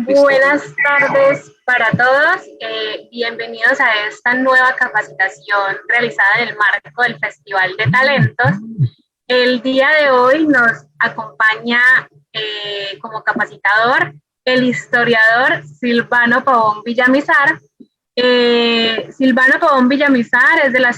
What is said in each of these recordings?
Buenas tardes para todos. Bienvenidos a esta nueva capacitación realizada en el marco del Festival de Talentos. El día de hoy nos acompaña como capacitador el historiador Silvano Pavón Villamizar. Silvano Pavón Villamizar es de la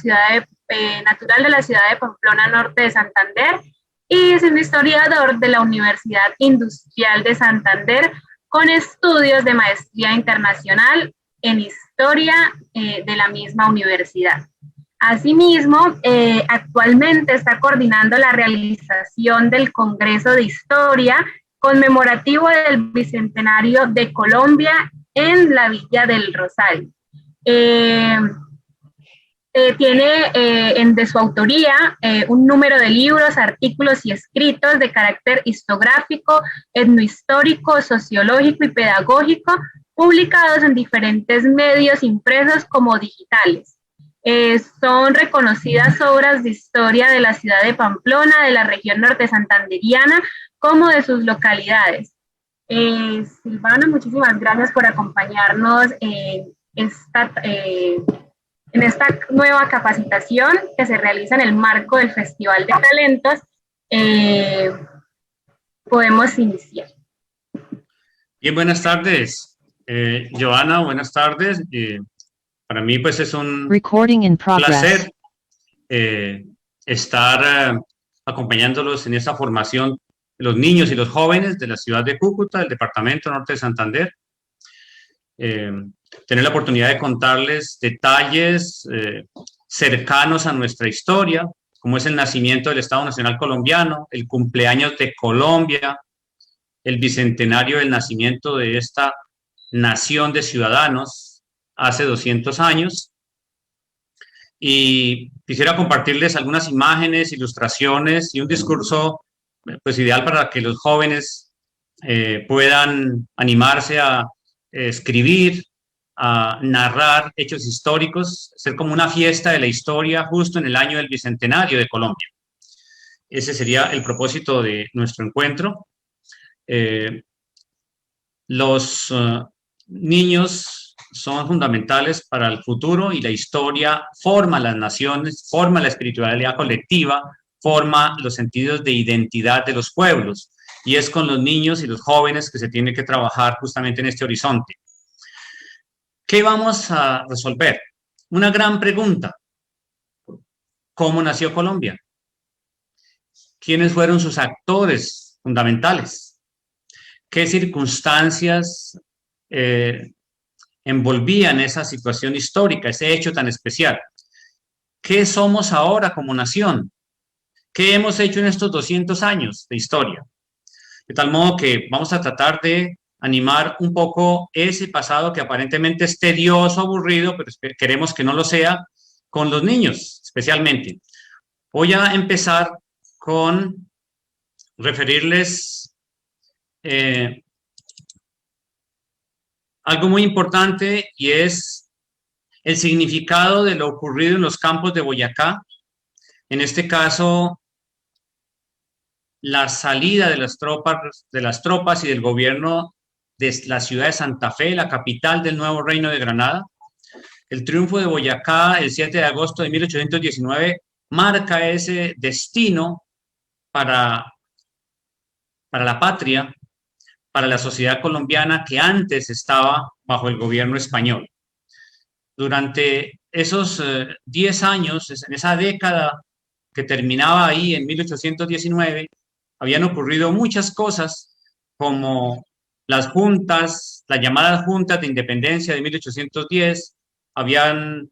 natural de la ciudad de Pamplona, norte de Santander, y es un historiador de la Universidad Industrial de Santander, con estudios de maestría internacional en historia de la misma universidad. Asimismo, actualmente está coordinando la realización del Congreso de Historia conmemorativo del Bicentenario de Colombia en la Villa del Rosario. Tiene de su autoría un número de libros, artículos y escritos de carácter historiográfico, etnohistórico, sociológico y pedagógico, publicados en diferentes medios impresos como digitales. Son reconocidas obras de historia de la ciudad de Pamplona, de la región norte santanderiana, como de sus localidades. Silvano, muchísimas gracias por acompañarnos en esta nueva capacitación que se realiza en el marco del Festival de Talentos. Podemos iniciar. Bien, buenas tardes. Joana, buenas tardes. Para mí pues es un placer estar acompañándolos en esta formación de los niños y los jóvenes de la ciudad de Cúcuta, del departamento norte de Santander. Tener la oportunidad de contarles detalles cercanos a nuestra historia, como es el nacimiento del Estado Nacional Colombiano, el cumpleaños de Colombia, el bicentenario del nacimiento de esta nación de ciudadanos hace 200 años. Y quisiera compartirles algunas imágenes, ilustraciones y un discurso pues ideal para que los jóvenes puedan animarse a escribir, a narrar hechos históricos, ser como una fiesta de la historia justo en el año del Bicentenario de Colombia. Ese sería el propósito de nuestro encuentro. Los niños son fundamentales para el futuro y la historia forma las naciones, forma la espiritualidad colectiva, forma los sentidos de identidad de los pueblos. Y es con los niños y los jóvenes que se tiene que trabajar justamente en este horizonte. ¿Qué vamos a resolver? Una gran pregunta. ¿Cómo nació Colombia? ¿Quiénes fueron sus actores fundamentales? ¿Qué circunstancias envolvían esa situación histórica, ese hecho tan especial? ¿Qué somos ahora como nación? ¿Qué hemos hecho en estos 200 años de historia? De tal modo que vamos a tratar de animar un poco ese pasado que aparentemente es tedioso, aburrido, pero queremos que no lo sea, con los niños especialmente. Voy a empezar con referirles algo muy importante, y es el significado de lo ocurrido en los campos de Boyacá. En este caso, la salida de las tropas y del gobierno de la ciudad de Santa Fe, la capital del nuevo reino de Granada. El triunfo de Boyacá el 7 de agosto de 1819 marca ese destino para la patria, para la sociedad colombiana que antes estaba bajo el gobierno español. Durante esos 10 años, en esa década que terminaba ahí en 1819, habían ocurrido muchas cosas, como las juntas, las llamadas juntas de independencia de 1810, habían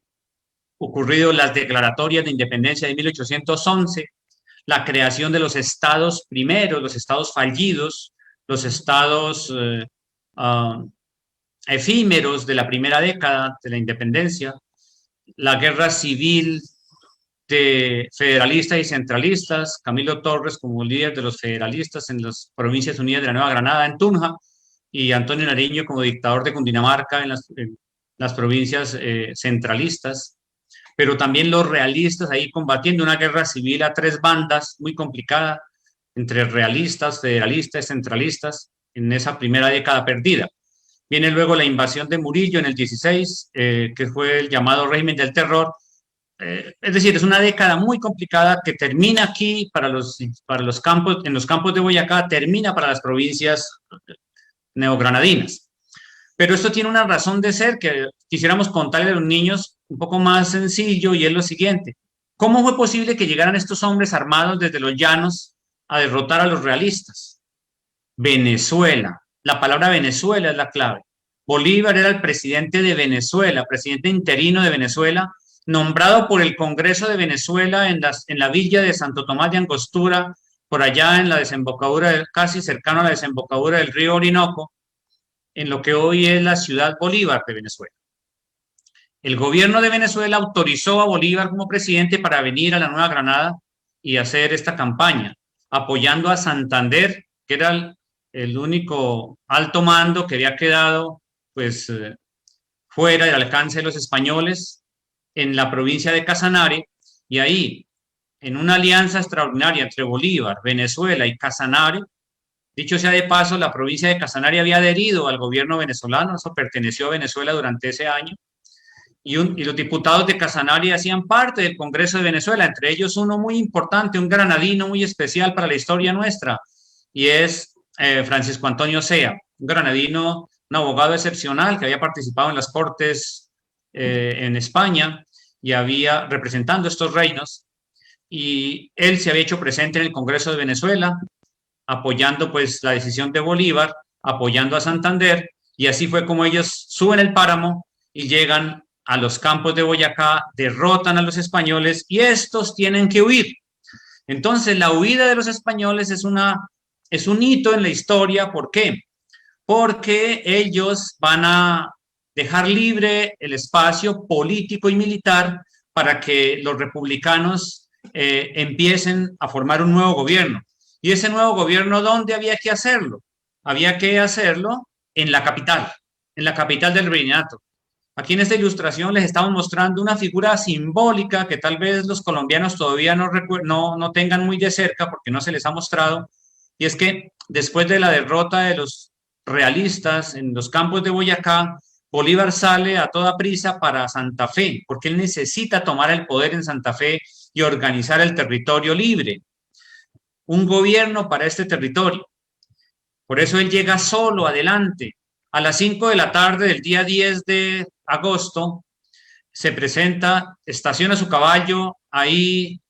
ocurrido las declaratorias de independencia de 1811, la creación de los estados primeros, los estados fallidos, los estados efímeros de la primera década de la independencia, la guerra civil de federalistas y centralistas, Camilo Torres como líder de los federalistas en las Provincias Unidas de la Nueva Granada, en Tunja, y Antonio Nariño como dictador de Cundinamarca en las provincias centralistas, pero también los realistas ahí combatiendo una guerra civil a tres bandas muy complicada entre realistas, federalistas, centralistas en esa primera década perdida. Viene luego la invasión de Murillo en el 16, que fue el llamado régimen del terror. Es decir, es una década muy complicada que termina aquí para los campos, en los campos de Boyacá, termina para las provincias neogranadinas. Pero esto tiene una razón de ser que quisiéramos contarle a los niños un poco más sencillo, y es lo siguiente. ¿Cómo fue posible que llegaran estos hombres armados desde los llanos a derrotar a los realistas? Venezuela. La palabra Venezuela es la clave. Bolívar era el presidente de Venezuela, presidente interino de Venezuela, nombrado por el Congreso de Venezuela en la villa de Santo Tomás de Angostura, por allá en la desembocadura, casi cercano a la desembocadura del río Orinoco, en lo que hoy es la ciudad Bolívar de Venezuela. El gobierno de Venezuela autorizó a Bolívar como presidente para venir a la Nueva Granada y hacer esta campaña, apoyando a Santander, que era el único alto mando que había quedado pues fuera del alcance de los españoles, en la provincia de Casanare, y ahí, en una alianza extraordinaria entre Bolívar, Venezuela y Casanare. Dicho sea de paso, la provincia de Casanare había adherido al gobierno venezolano, eso perteneció a Venezuela durante ese año, y los diputados de Casanare hacían parte del Congreso de Venezuela, entre ellos uno muy importante, un granadino muy especial para la historia nuestra, y es Francisco Antonio Sea, un granadino, un abogado excepcional que había participado en las Cortes en España y había representando estos reinos, y él se había hecho presente en el Congreso de Venezuela, apoyando pues la decisión de Bolívar, apoyando a Santander, y así fue como ellos suben el páramo y llegan a los campos de Boyacá, derrotan a los españoles y estos tienen que huir. Entonces la huida de los españoles es un hito en la historia. ¿Por qué? Porque ellos van a dejar libre el espacio político y militar para que los republicanos empiecen a formar un nuevo gobierno. Y ese nuevo gobierno, ¿dónde había que hacerlo? Había que hacerlo en la capital del virreinato. Aquí en esta ilustración les estamos mostrando una figura simbólica que tal vez los colombianos todavía no tengan muy de cerca porque no se les ha mostrado, y es que después de la derrota de los realistas en los campos de Boyacá, Bolívar sale a toda prisa para Santa Fe, porque él necesita tomar el poder en Santa Fe y organizar el territorio libre, un gobierno para este territorio. Por eso él llega solo adelante. A las 5 de la tarde del día 10 de agosto se presenta, estaciona su caballo ahí,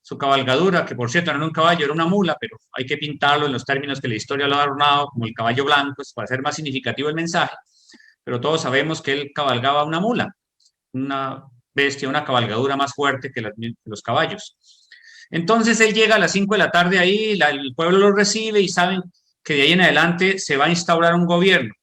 su cabalgadura, que por cierto no era un caballo, era una mula, pero hay que pintarlo en los términos que la historia lo ha adornado, como el caballo blanco, para hacer más significativo el mensaje. Pero todos sabemos que él cabalgaba una mula, una bestia, una cabalgadura más fuerte que los caballos. Entonces él llega a las 5 de la tarde ahí, el pueblo lo recibe y saben que de ahí en adelante se va a instaurar un gobierno.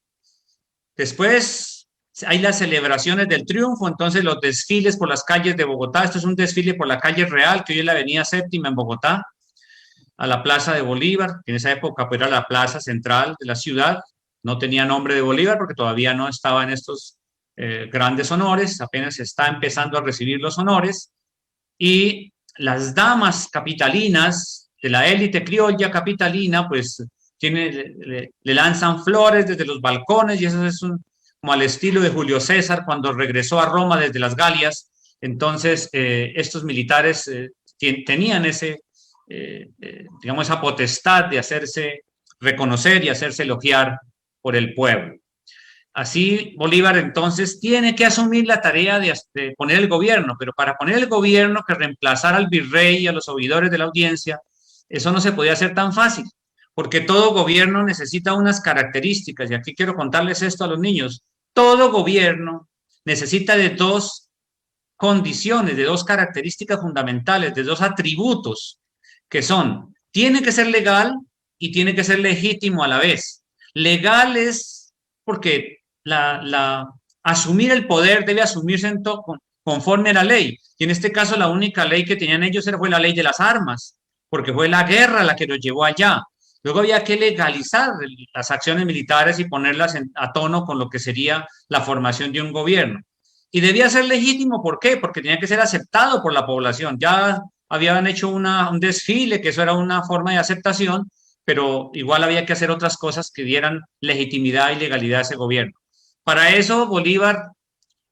Después hay las celebraciones del triunfo, entonces los desfiles por las calles de Bogotá. Esto es un desfile por la calle Real, que hoy es la avenida Séptima en Bogotá, a la Plaza de Bolívar, que en esa época pues, era la plaza central de la ciudad. No tenía nombre de Bolívar porque todavía no estaba en estos grandes honores, apenas está empezando a recibir los honores. Y las damas capitalinas, de la élite criolla capitalina, pues le lanzan flores desde los balcones, y eso es como al estilo de Julio César cuando regresó a Roma desde las Galias. Entonces, estos militares tenían digamos, esa potestad de hacerse reconocer y hacerse elogiar por el pueblo. Así, Bolívar entonces tiene que asumir la tarea de poner el gobierno, pero para poner el gobierno que reemplazara al virrey y a los oidores de la audiencia, eso no se podía hacer tan fácil, porque todo gobierno necesita unas características, y aquí quiero contarles esto a los niños. Todo gobierno necesita de dos condiciones, de dos características fundamentales, de dos atributos, que son, tiene que ser legal y tiene que ser legítimo a la vez. Legal es porque asumir el poder debe asumirse conforme a la ley, y en este caso la única ley que tenían ellos fue la ley de las armas, porque fue la guerra la que los llevó allá. Luego había que legalizar las acciones militares y ponerlas a tono con lo que sería la formación de un gobierno. Y debía ser legítimo, ¿por qué? Porque tenía que ser aceptado por la población. Ya habían hecho un desfile, que eso era una forma de aceptación, pero igual había que hacer otras cosas que dieran legitimidad y legalidad a ese gobierno. Para eso Bolívar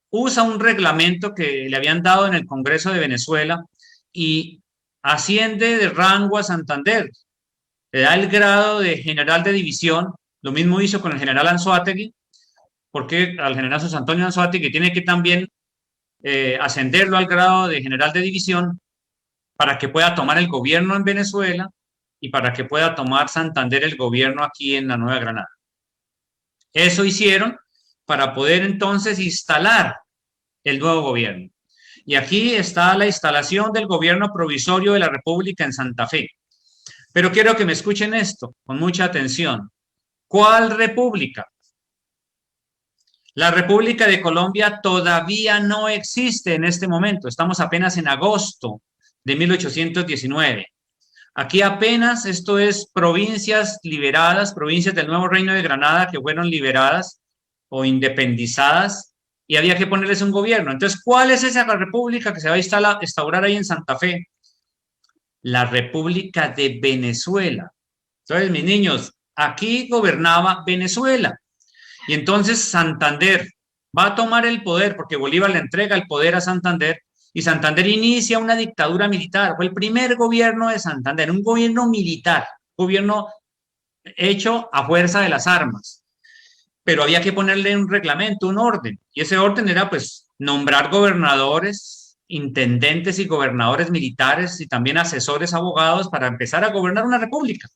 usa un reglamento que le habían dado en el Congreso de Venezuela y asciende de rango a Santander. Le da el grado de general de división. Lo mismo hizo con el general Anzoátegui, porque al general José Antonio Anzoátegui tiene que también ascenderlo al grado de general de división para que pueda tomar el gobierno en Venezuela y para que pueda tomar Santander el gobierno aquí en la Nueva Granada. Eso hicieron para poder entonces instalar el nuevo gobierno. Y aquí está la instalación del gobierno provisorio de la República en Santa Fe. Pero quiero que me escuchen esto con mucha atención. ¿Cuál república? La República de Colombia todavía no existe en este momento. Estamos apenas en agosto de 1819. Aquí apenas esto es provincias liberadas, provincias del nuevo Reino de Granada que fueron liberadas o independizadas y había que ponerles un gobierno. Entonces, ¿cuál es esa república que se va a instaurar ahí en Santa Fe? La República de Venezuela. Entonces, mis niños, aquí gobernaba Venezuela. Y entonces Santander va a tomar el poder porque Bolívar le entrega el poder a Santander y Santander inicia una dictadura militar. Fue el primer gobierno de Santander, un gobierno militar, un gobierno hecho a fuerza de las armas. Pero había que ponerle un reglamento, un orden. Y ese orden era pues nombrar gobernadores, intendentes y gobernadores militares y también asesores abogados para empezar a gobernar una república.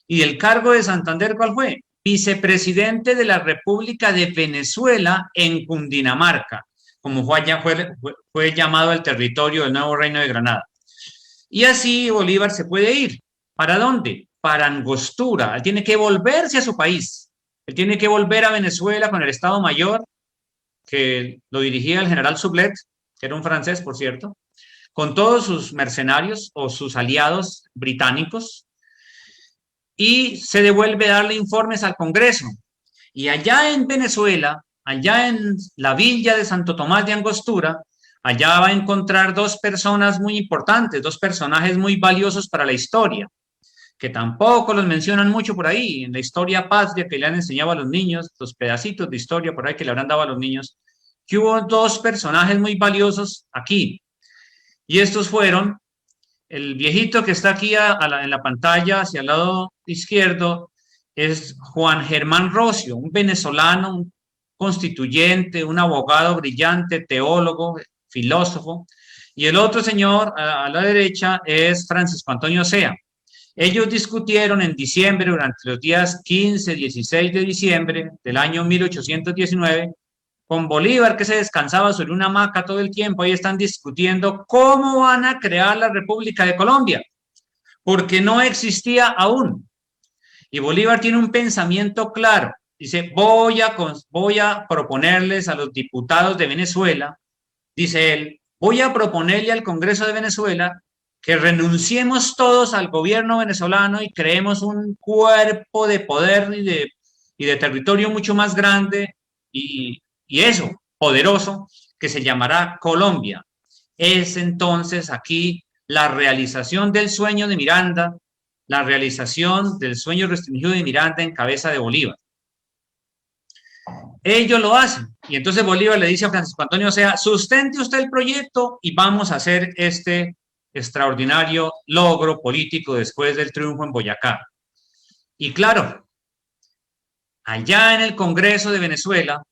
¿Y el cargo de Santander cuál fue? Vicepresidente de la República de Venezuela en Cundinamarca, como fue llamado el territorio del nuevo Reino de Granada. Y así Bolívar se puede ir. ¿Para dónde? Para Angostura. Él tiene que volverse a su país. Él tiene que volver a Venezuela con el Estado Mayor, que lo dirigía el general Sublet, que era un francés, por cierto, con todos sus mercenarios o sus aliados británicos, y se devuelve a darle informes al Congreso. Y allá en Venezuela, allá en la villa de Santo Tomás de Angostura, allá va a encontrar dos personas muy importantes, dos personajes muy valiosos para la historia, que tampoco los mencionan mucho por ahí, en la historia patria que le han enseñado a los niños, los pedacitos de historia por ahí que le habrán dado a los niños, que hubo dos personajes muy valiosos aquí. Y estos fueron el viejito que está aquí en la pantalla, hacia el lado izquierdo, es Juan Germán Rocio, un venezolano, un constituyente, un abogado brillante, teólogo, filósofo. Y el otro señor a la derecha es Francisco Antonio Sea. Ellos discutieron en diciembre, durante los días 15, 16 de diciembre del año 1819, con Bolívar, que se descansaba sobre una hamaca todo el tiempo. Ahí están discutiendo cómo van a crear la República de Colombia, porque no existía aún. Y Bolívar tiene un pensamiento claro. Dice, voy a proponerles a los diputados de Venezuela, dice él, voy a proponerle al Congreso de Venezuela que renunciemos todos al gobierno venezolano y creemos un cuerpo de poder y de territorio mucho más grande y eso, poderoso, que se llamará Colombia. Es entonces aquí la realización del sueño de Miranda, la realización del sueño restringido de Miranda en cabeza de Bolívar. Ellos lo hacen. Y entonces Bolívar le dice a Francisco Antonio Sea, sustente usted el proyecto y vamos a hacer este extraordinario logro político después del triunfo en Boyacá. Y claro, allá en el Congreso de Venezuela,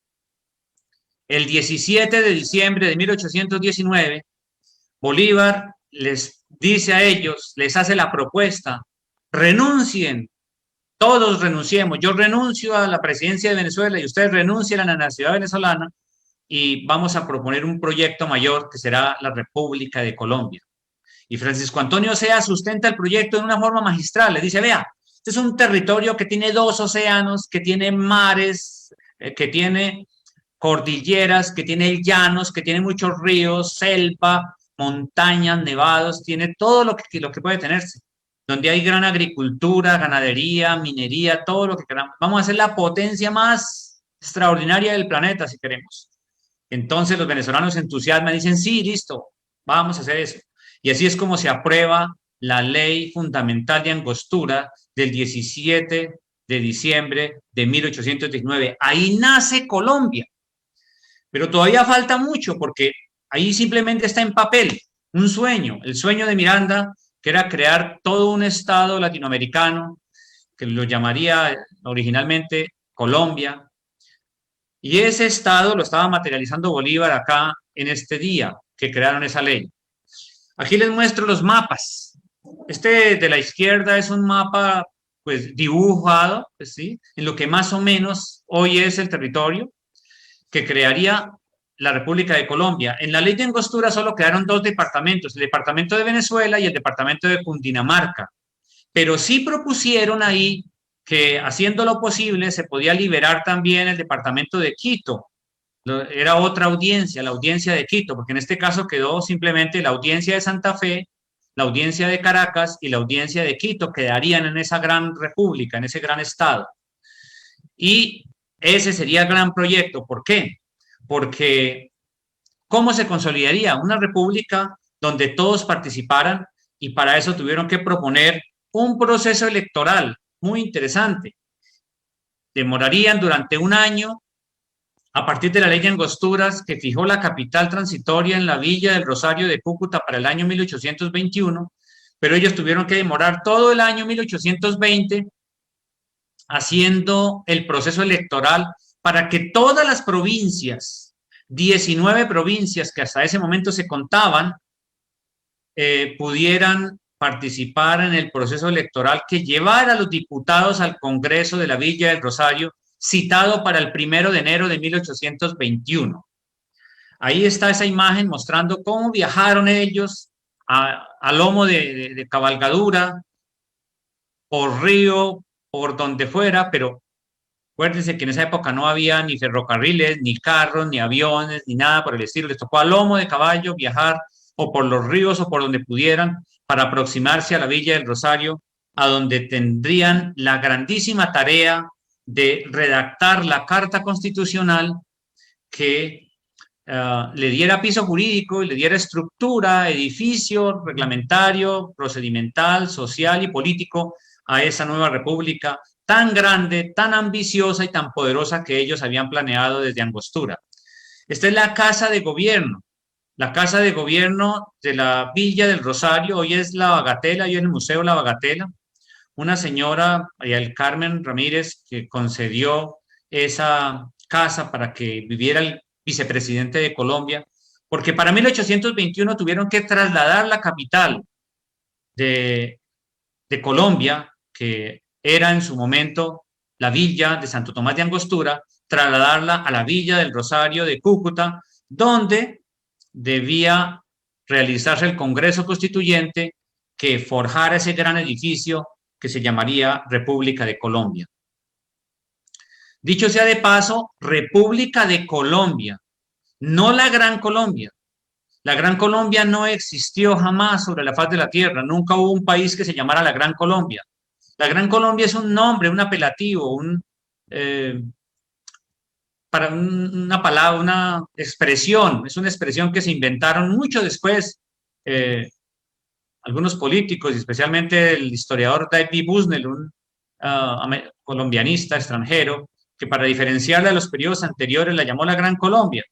el 17 de diciembre de 1819, Bolívar les dice a ellos, les hace la propuesta, renuncien, todos renunciemos, yo renuncio a la presidencia de Venezuela y ustedes renuncian a la nacionalidad venezolana y vamos a proponer un proyecto mayor que será la República de Colombia. Y Francisco Antonio Sea sustenta el proyecto de una forma magistral, le dice, vea, este es un territorio que tiene dos océanos, que tiene mares, que tiene cordilleras, que tiene llanos, que tiene muchos ríos, selva, montañas, nevados, tiene todo lo que puede tenerse, donde hay gran agricultura, ganadería, minería, todo lo que queramos. Vamos a ser la potencia más extraordinaria del planeta, si queremos. Entonces los venezolanos se entusiasman y dicen, sí, listo, vamos a hacer eso. Y así es como se aprueba la ley fundamental de Angostura del 17 de diciembre de 1819. Ahí nace Colombia. Pero todavía falta mucho porque ahí simplemente está en papel un sueño, el sueño de Miranda, que era crear todo un estado latinoamericano, que lo llamaría originalmente Colombia. Y ese estado lo estaba materializando Bolívar acá en este día que crearon esa ley. Aquí les muestro los mapas. Este de la izquierda es un mapa pues dibujado, pues, ¿sí?, en lo que más o menos hoy es el territorio que crearía la República de Colombia. En la ley de Angostura solo quedaron dos departamentos, el departamento de Venezuela y el departamento de Cundinamarca, pero sí propusieron ahí que haciendo lo posible se podía liberar también el departamento de Quito. Era otra audiencia, la audiencia de Quito, porque en este caso quedó simplemente la audiencia de Santa Fe, la audiencia de Caracas y la audiencia de Quito, quedarían en esa gran república, en ese gran estado. Y ese sería el gran proyecto. ¿Por qué? Porque ¿cómo se consolidaría una república donde todos participaran? Y para eso tuvieron que proponer un proceso electoral muy interesante. Demorarían durante un año a partir de la ley de Angosturas, que fijó la capital transitoria en la villa del Rosario de Cúcuta para el año 1821, pero ellos tuvieron que demorar todo el año 1820 haciendo el proceso electoral para que todas las provincias, 19 provincias que hasta ese momento se contaban, pudieran participar en el proceso electoral que llevara a los diputados al Congreso de la Villa del Rosario, citado para el 1 de enero de 1821. Ahí está esa imagen mostrando cómo viajaron ellos a lomo de cabalgadura, por río, por donde fuera, pero acuérdense que en esa época no había ni ferrocarriles, ni carros, ni aviones, ni nada por el estilo. Les tocó a lomo de caballo viajar o por los ríos o por donde pudieran para aproximarse a la Villa del Rosario, a donde tendrían la grandísima tarea de redactar la Carta Constitucional que le diera piso jurídico y le diera estructura, edificio, reglamentario, procedimental, social y político a esa nueva república tan grande, tan ambiciosa y tan poderosa que ellos habían planeado desde Angostura. Esta es la casa de gobierno de la Villa del Rosario. Hoy es la Bagatela, hoy en el Museo La Bagatela. Una señora, María del Carmen Ramírez, que concedió esa casa para que viviera el vicepresidente de Colombia, porque para 1821 tuvieron que trasladar la capital de Colombia, que era en su momento la villa de Santo Tomás de Angostura, trasladarla a la Villa del Rosario de Cúcuta, donde debía realizarse el Congreso Constituyente que forjara ese gran edificio que se llamaría República de Colombia. Dicho sea de paso, República de Colombia, no la Gran Colombia. La Gran Colombia no existió jamás sobre la faz de la tierra, nunca hubo un país que se llamara la Gran Colombia. La Gran Colombia es un nombre, un apelativo, para una palabra, una expresión, es una expresión que se inventaron mucho después algunos políticos, especialmente el historiador David Busnell, un colombianista extranjero, que para diferenciarla de los periodos anteriores la llamó la Gran Colombia,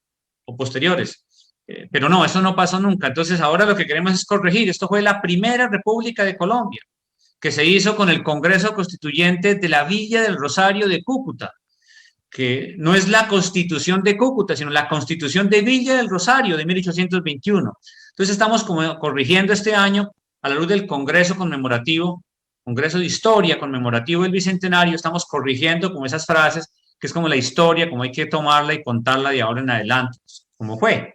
o posteriores. Pero no, eso no pasó nunca. Entonces ahora lo que queremos es corregir. Esto fue la primera República de Colombia, que se hizo con el Congreso Constituyente de la Villa del Rosario de Cúcuta, que no es la Constitución de Cúcuta, sino la Constitución de Villa del Rosario de 1821. Entonces estamos como corrigiendo este año a la luz del Congreso conmemorativo, Congreso de Historia conmemorativo del Bicentenario, estamos corrigiendo como esas frases, que es como la historia, como hay que tomarla y contarla de ahora en adelante, como fue.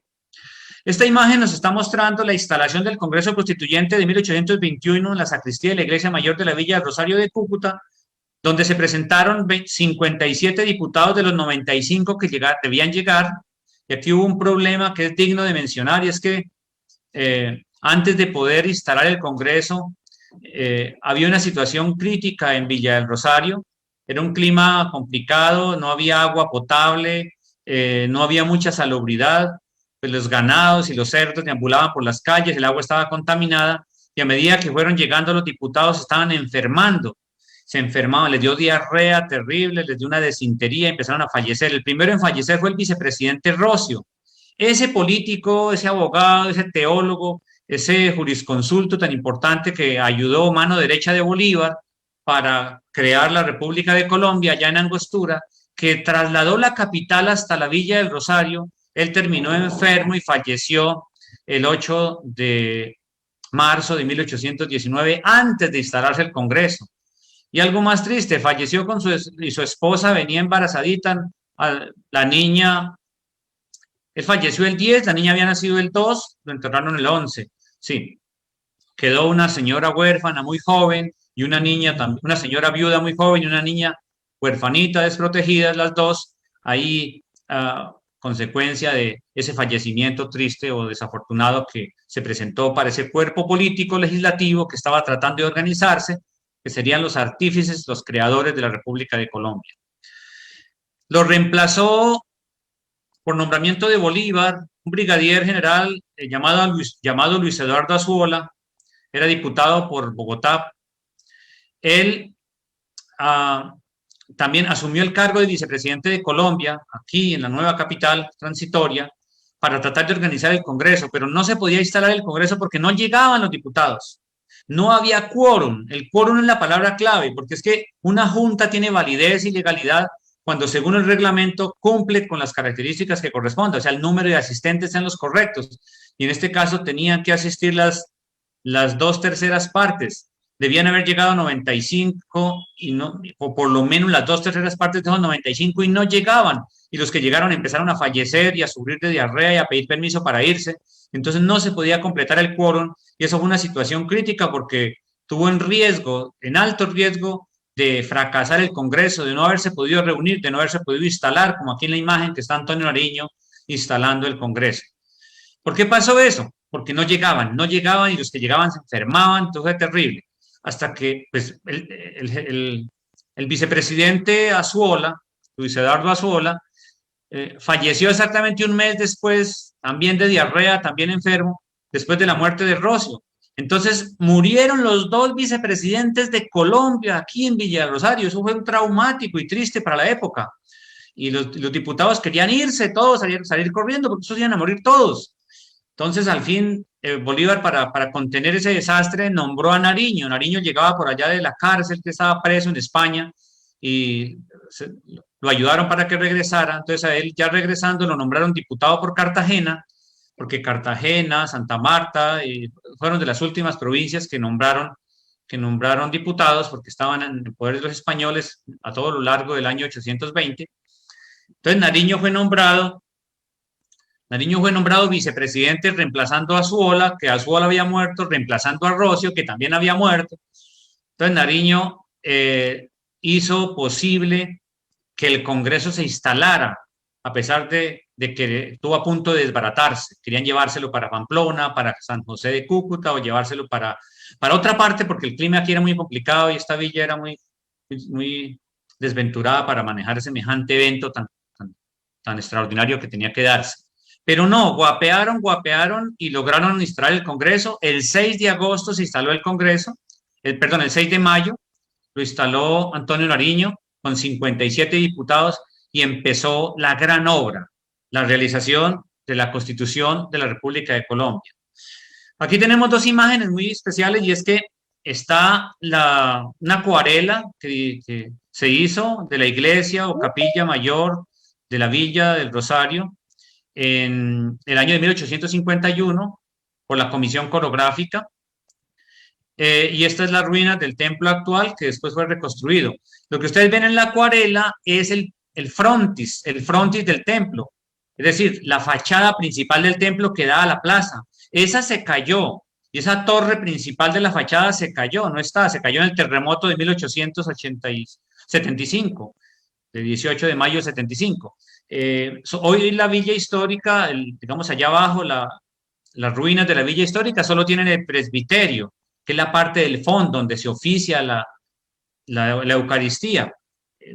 Esta imagen nos está mostrando la instalación del Congreso Constituyente de 1821 en la sacristía de la Iglesia Mayor de la Villa del Rosario de Cúcuta, donde se presentaron 57 diputados de los 95 que debían llegar. Y aquí hubo un problema que es digno de mencionar, y es que antes de poder instalar el Congreso, había una situación crítica en Villa del Rosario. Era un clima complicado, no había agua potable, no había mucha salubridad, pues los ganados y los cerdos deambulaban por las calles, el agua estaba contaminada, y a medida que fueron llegando los diputados estaban enfermando, se enfermaban, les dio diarrea terrible, les dio una desintería, empezaron a fallecer. El primero en fallecer fue el vicepresidente Rocio. Ese político, ese abogado, ese teólogo, ese jurisconsulto tan importante que ayudó mano derecha de Bolívar para crear la República de Colombia allá en Angostura, que trasladó la capital hasta la Villa del Rosario. Él terminó enfermo y falleció el 8 de marzo de 1819, antes de instalarse el Congreso. Y algo más triste, falleció con su esposa, venía embarazadita, la niña, él falleció el 10, la niña había nacido el 2, lo enterraron el 11, sí. Quedó una señora huérfana muy joven y una niña, una señora viuda muy joven y una niña huérfanita, desprotegidas las dos, ahí consecuencia de ese fallecimiento triste o desafortunado que se presentó para ese cuerpo político legislativo que estaba tratando de organizarse, que serían los artífices, los creadores de la República de Colombia. Lo reemplazó por nombramiento de Bolívar un brigadier general llamado Luis Eduardo Azuola, era diputado por Bogotá. Él también asumió el cargo de vicepresidente de Colombia, aquí en la nueva capital transitoria, para tratar de organizar el Congreso, pero no se podía instalar el Congreso porque no llegaban los diputados. No había quórum. El quórum es la palabra clave, porque es que una junta tiene validez y legalidad cuando, según el reglamento, cumple con las características que corresponden, o sea, el número de asistentes sean los correctos. Y en este caso tenían que asistir las 2/3 partes. Debían haber llegado a 95 y no, o por lo menos las 2/3 partes de esos 95 y no llegaban. Y los que llegaron empezaron a fallecer y a sufrir de diarrea y a pedir permiso para irse. Entonces no se podía completar el quórum y eso fue una situación crítica porque tuvo en alto riesgo de fracasar el Congreso, de no haberse podido reunir, de no haberse podido instalar, como aquí en la imagen que está Antonio Nariño instalando el Congreso. ¿Por qué pasó eso? Porque no llegaban y los que llegaban se enfermaban, todo fue terrible. Hasta que pues, el vicepresidente Azuola, Luis Eduardo Azuola, falleció exactamente un mes después, también de diarrea, también enfermo, después de la muerte de Rocio. Entonces murieron los 2 vicepresidentes de Colombia aquí en Villa del Rosario. Eso fue un traumático y triste para la época. Y los diputados querían irse todos, salir corriendo, porque esos iban a morir todos. Entonces, al fin, Bolívar, para contener ese desastre, nombró a Nariño. Nariño llegaba por allá de la cárcel, que estaba preso en España, y lo ayudaron para que regresara. Entonces, a él, ya regresando, lo nombraron diputado por Cartagena, porque Cartagena, Santa Marta, fueron de las últimas provincias que nombraron diputados, porque estaban en el poder de los españoles a todo lo largo del año 820. Entonces, Nariño fue nombrado vicepresidente reemplazando a Azuola, que Azuola había muerto, reemplazando a Rocio, que también había muerto. Entonces Nariño hizo posible que el Congreso se instalara, a pesar de que estuvo a punto de desbaratarse. Querían llevárselo para Pamplona, para San José de Cúcuta, o llevárselo para otra parte, porque el clima aquí era muy complicado y esta villa era muy, muy desventurada para manejar semejante evento tan extraordinario que tenía que darse. Pero no, guapearon y lograron instalar el Congreso. El 6 de agosto se instaló el Congreso, el 6 de mayo lo instaló Antonio Nariño con 57 diputados y empezó la gran obra, la realización de la Constitución de la República de Colombia. Aquí tenemos 2 imágenes muy especiales y es que está una acuarela que se hizo de la iglesia o capilla mayor de la Villa del Rosario en el año de 1851 por la Comisión Coreográfica. Y esta es la ruina del templo actual que después fue reconstruido. Lo que ustedes ven en la acuarela es el frontis del templo, es decir, la fachada principal del templo que da a la plaza. Esa se cayó y esa torre principal de la fachada se cayó, se cayó en el terremoto de 1875, del 18 de mayo de 75. Hoy la villa histórica, digamos allá abajo, las ruinas de la villa histórica solo tienen el presbiterio, que es la parte del fondo donde se oficia la Eucaristía,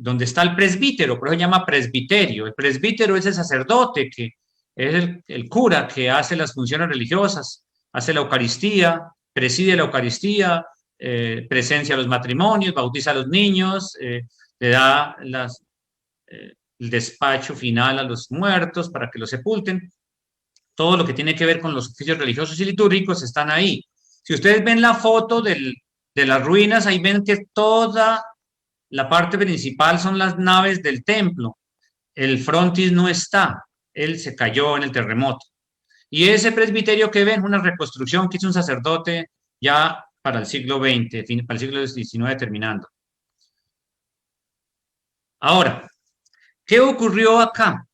donde está el presbítero, por eso se llama presbiterio. El presbítero es el sacerdote, que es el cura que hace las funciones religiosas, hace la Eucaristía, preside la Eucaristía, presencia a los matrimonios, bautiza a los niños, le da el despacho final a los muertos para que los sepulten. Todo lo que tiene que ver con los oficios religiosos y litúrgicos están ahí. Si ustedes ven la foto de las ruinas, ahí ven que toda la parte principal son las naves del templo. El frontis no está, él se cayó en el terremoto. Y ese presbiterio que ven, una reconstrucción que hizo un sacerdote ya para el siglo XX, para el siglo XIX terminando. Ahora, ¿qué ocurrió acá?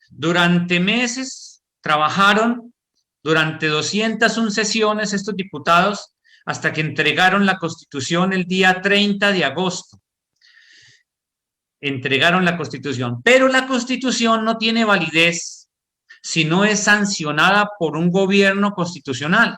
Durante meses trabajaron, durante 201 sesiones estos diputados, hasta que entregaron la Constitución el día 30 de agosto. Entregaron la Constitución, pero la Constitución no tiene validez si no es sancionada por un gobierno constitucional.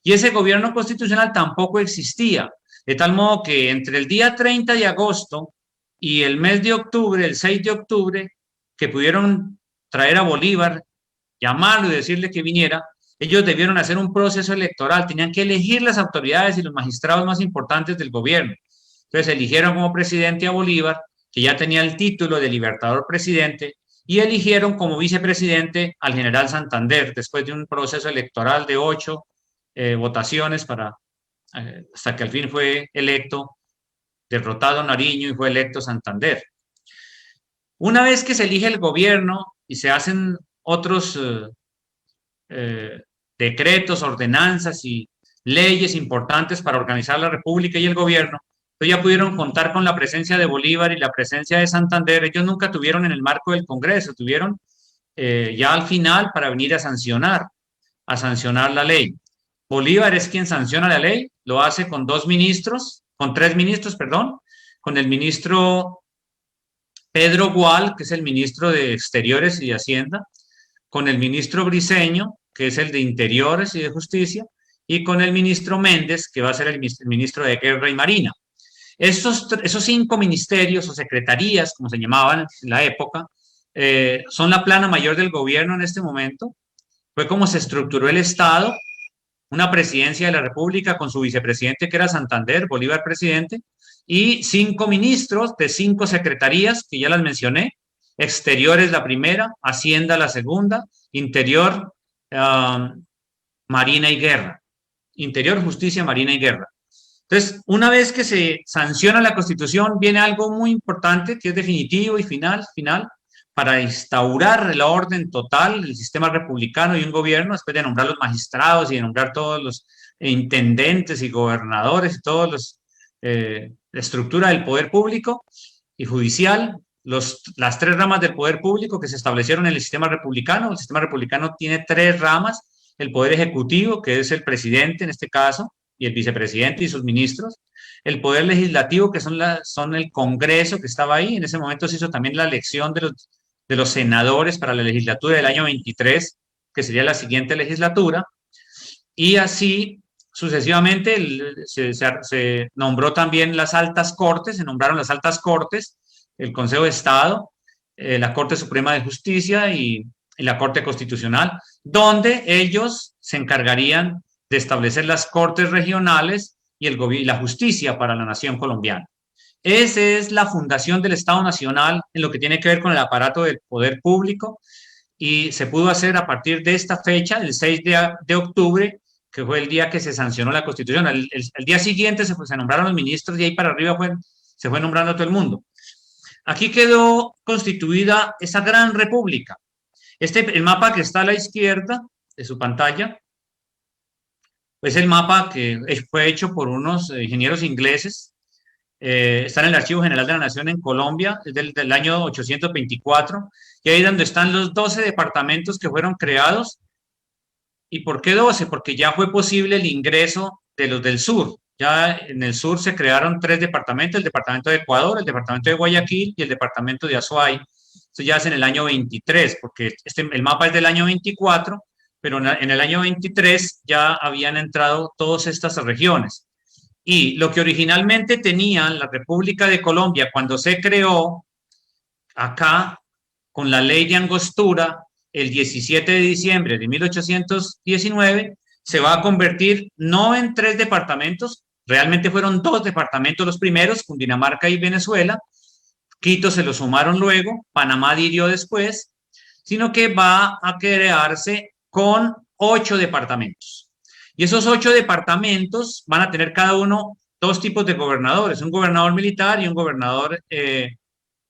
Y ese gobierno constitucional tampoco existía, de tal modo que entre el día 30 de agosto y el mes de octubre, el 6 de octubre, que pudieron traer a Bolívar, llamarlo y decirle que viniera, ellos debieron hacer un proceso electoral, tenían que elegir las autoridades y los magistrados más importantes del gobierno. Entonces eligieron como presidente a Bolívar, que ya tenía el título de libertador presidente, y eligieron como vicepresidente al general Santander, después de un proceso electoral de 8 votaciones hasta que al fin fue electo, derrotado Nariño y fue electo Santander. Una vez que se elige el gobierno y se hacen otros decretos, ordenanzas y leyes importantes para organizar la república y el gobierno, pues ya pudieron contar con la presencia de Bolívar y la presencia de Santander. Ellos nunca tuvieron en el marco del Congreso, tuvieron ya al final para venir a sancionar la ley. Bolívar es quien sanciona la ley, lo hace con tres ministros, con el ministro Pedro Gual, que es el ministro de Exteriores y de Hacienda, con el ministro Briceño, que es el de Interiores y de Justicia, y con el ministro Méndez, que va a ser el ministro de Guerra y Marina. Esos 5 ministerios o secretarías, como se llamaban en la época, son la plana mayor del gobierno en este momento. Fue como se estructuró el Estado, una presidencia de la República con su vicepresidente, que era Santander, Bolívar presidente, y 5 ministros de 5 secretarías, que ya las mencioné: Exteriores la primera, Hacienda la segunda, Interior, Marina y Guerra. Interior, Justicia, Marina y Guerra. Entonces, una vez que se sanciona la Constitución, viene algo muy importante que es definitivo y final, para instaurar el orden total, el sistema republicano y un gobierno, después de nombrar los magistrados y de nombrar todos los intendentes y gobernadores y todos la estructura del poder público y judicial, las 3 ramas del poder público que se establecieron en el sistema republicano. El sistema republicano tiene 3 ramas: el poder ejecutivo, que es el presidente en este caso, y el vicepresidente y sus ministros; el poder legislativo, que son el Congreso, que estaba ahí. En ese momento se hizo también la elección de los senadores para la legislatura del año 23, que sería la siguiente legislatura, y así sucesivamente se nombró también las altas cortes, se nombraron las altas cortes, el Consejo de Estado, la Corte Suprema de Justicia y la Corte Constitucional, donde ellos se encargarían de establecer las cortes regionales y la justicia para la nación colombiana. Esa es la fundación del Estado Nacional en lo que tiene que ver con el aparato del poder público, y se pudo hacer a partir de esta fecha, el 6 de octubre, que fue el día que se sancionó la Constitución. El día siguiente se nombraron los ministros y ahí para arriba se fue nombrando a todo el mundo. Aquí quedó constituida esa gran república. El mapa que está a la izquierda de su pantalla es el mapa que fue hecho por unos ingenieros ingleses. Está en el Archivo General de la Nación en Colombia, es del año 824, y ahí es donde están los 12 departamentos que fueron creados. ¿Y por qué 12? Porque ya fue posible el ingreso de los del sur. Ya en el sur se crearon 3 departamentos: el departamento de Ecuador, el departamento de Guayaquil y el departamento de Azuay. Esto ya es en el año 23, porque el mapa es del año 24, pero en el año 23 ya habían entrado todas estas regiones. Y lo que originalmente tenía la República de Colombia cuando se creó acá, con la ley de Angostura, el 17 de diciembre de 1819, se va a convertir no en 3 departamentos, realmente fueron 2 departamentos los primeros, Cundinamarca y Venezuela, Quito se lo sumaron luego, Panamá adhirió después, sino que va a crearse con 8 departamentos. Y esos 8 departamentos van a tener cada uno 2 tipos de gobernadores, un gobernador militar y un gobernador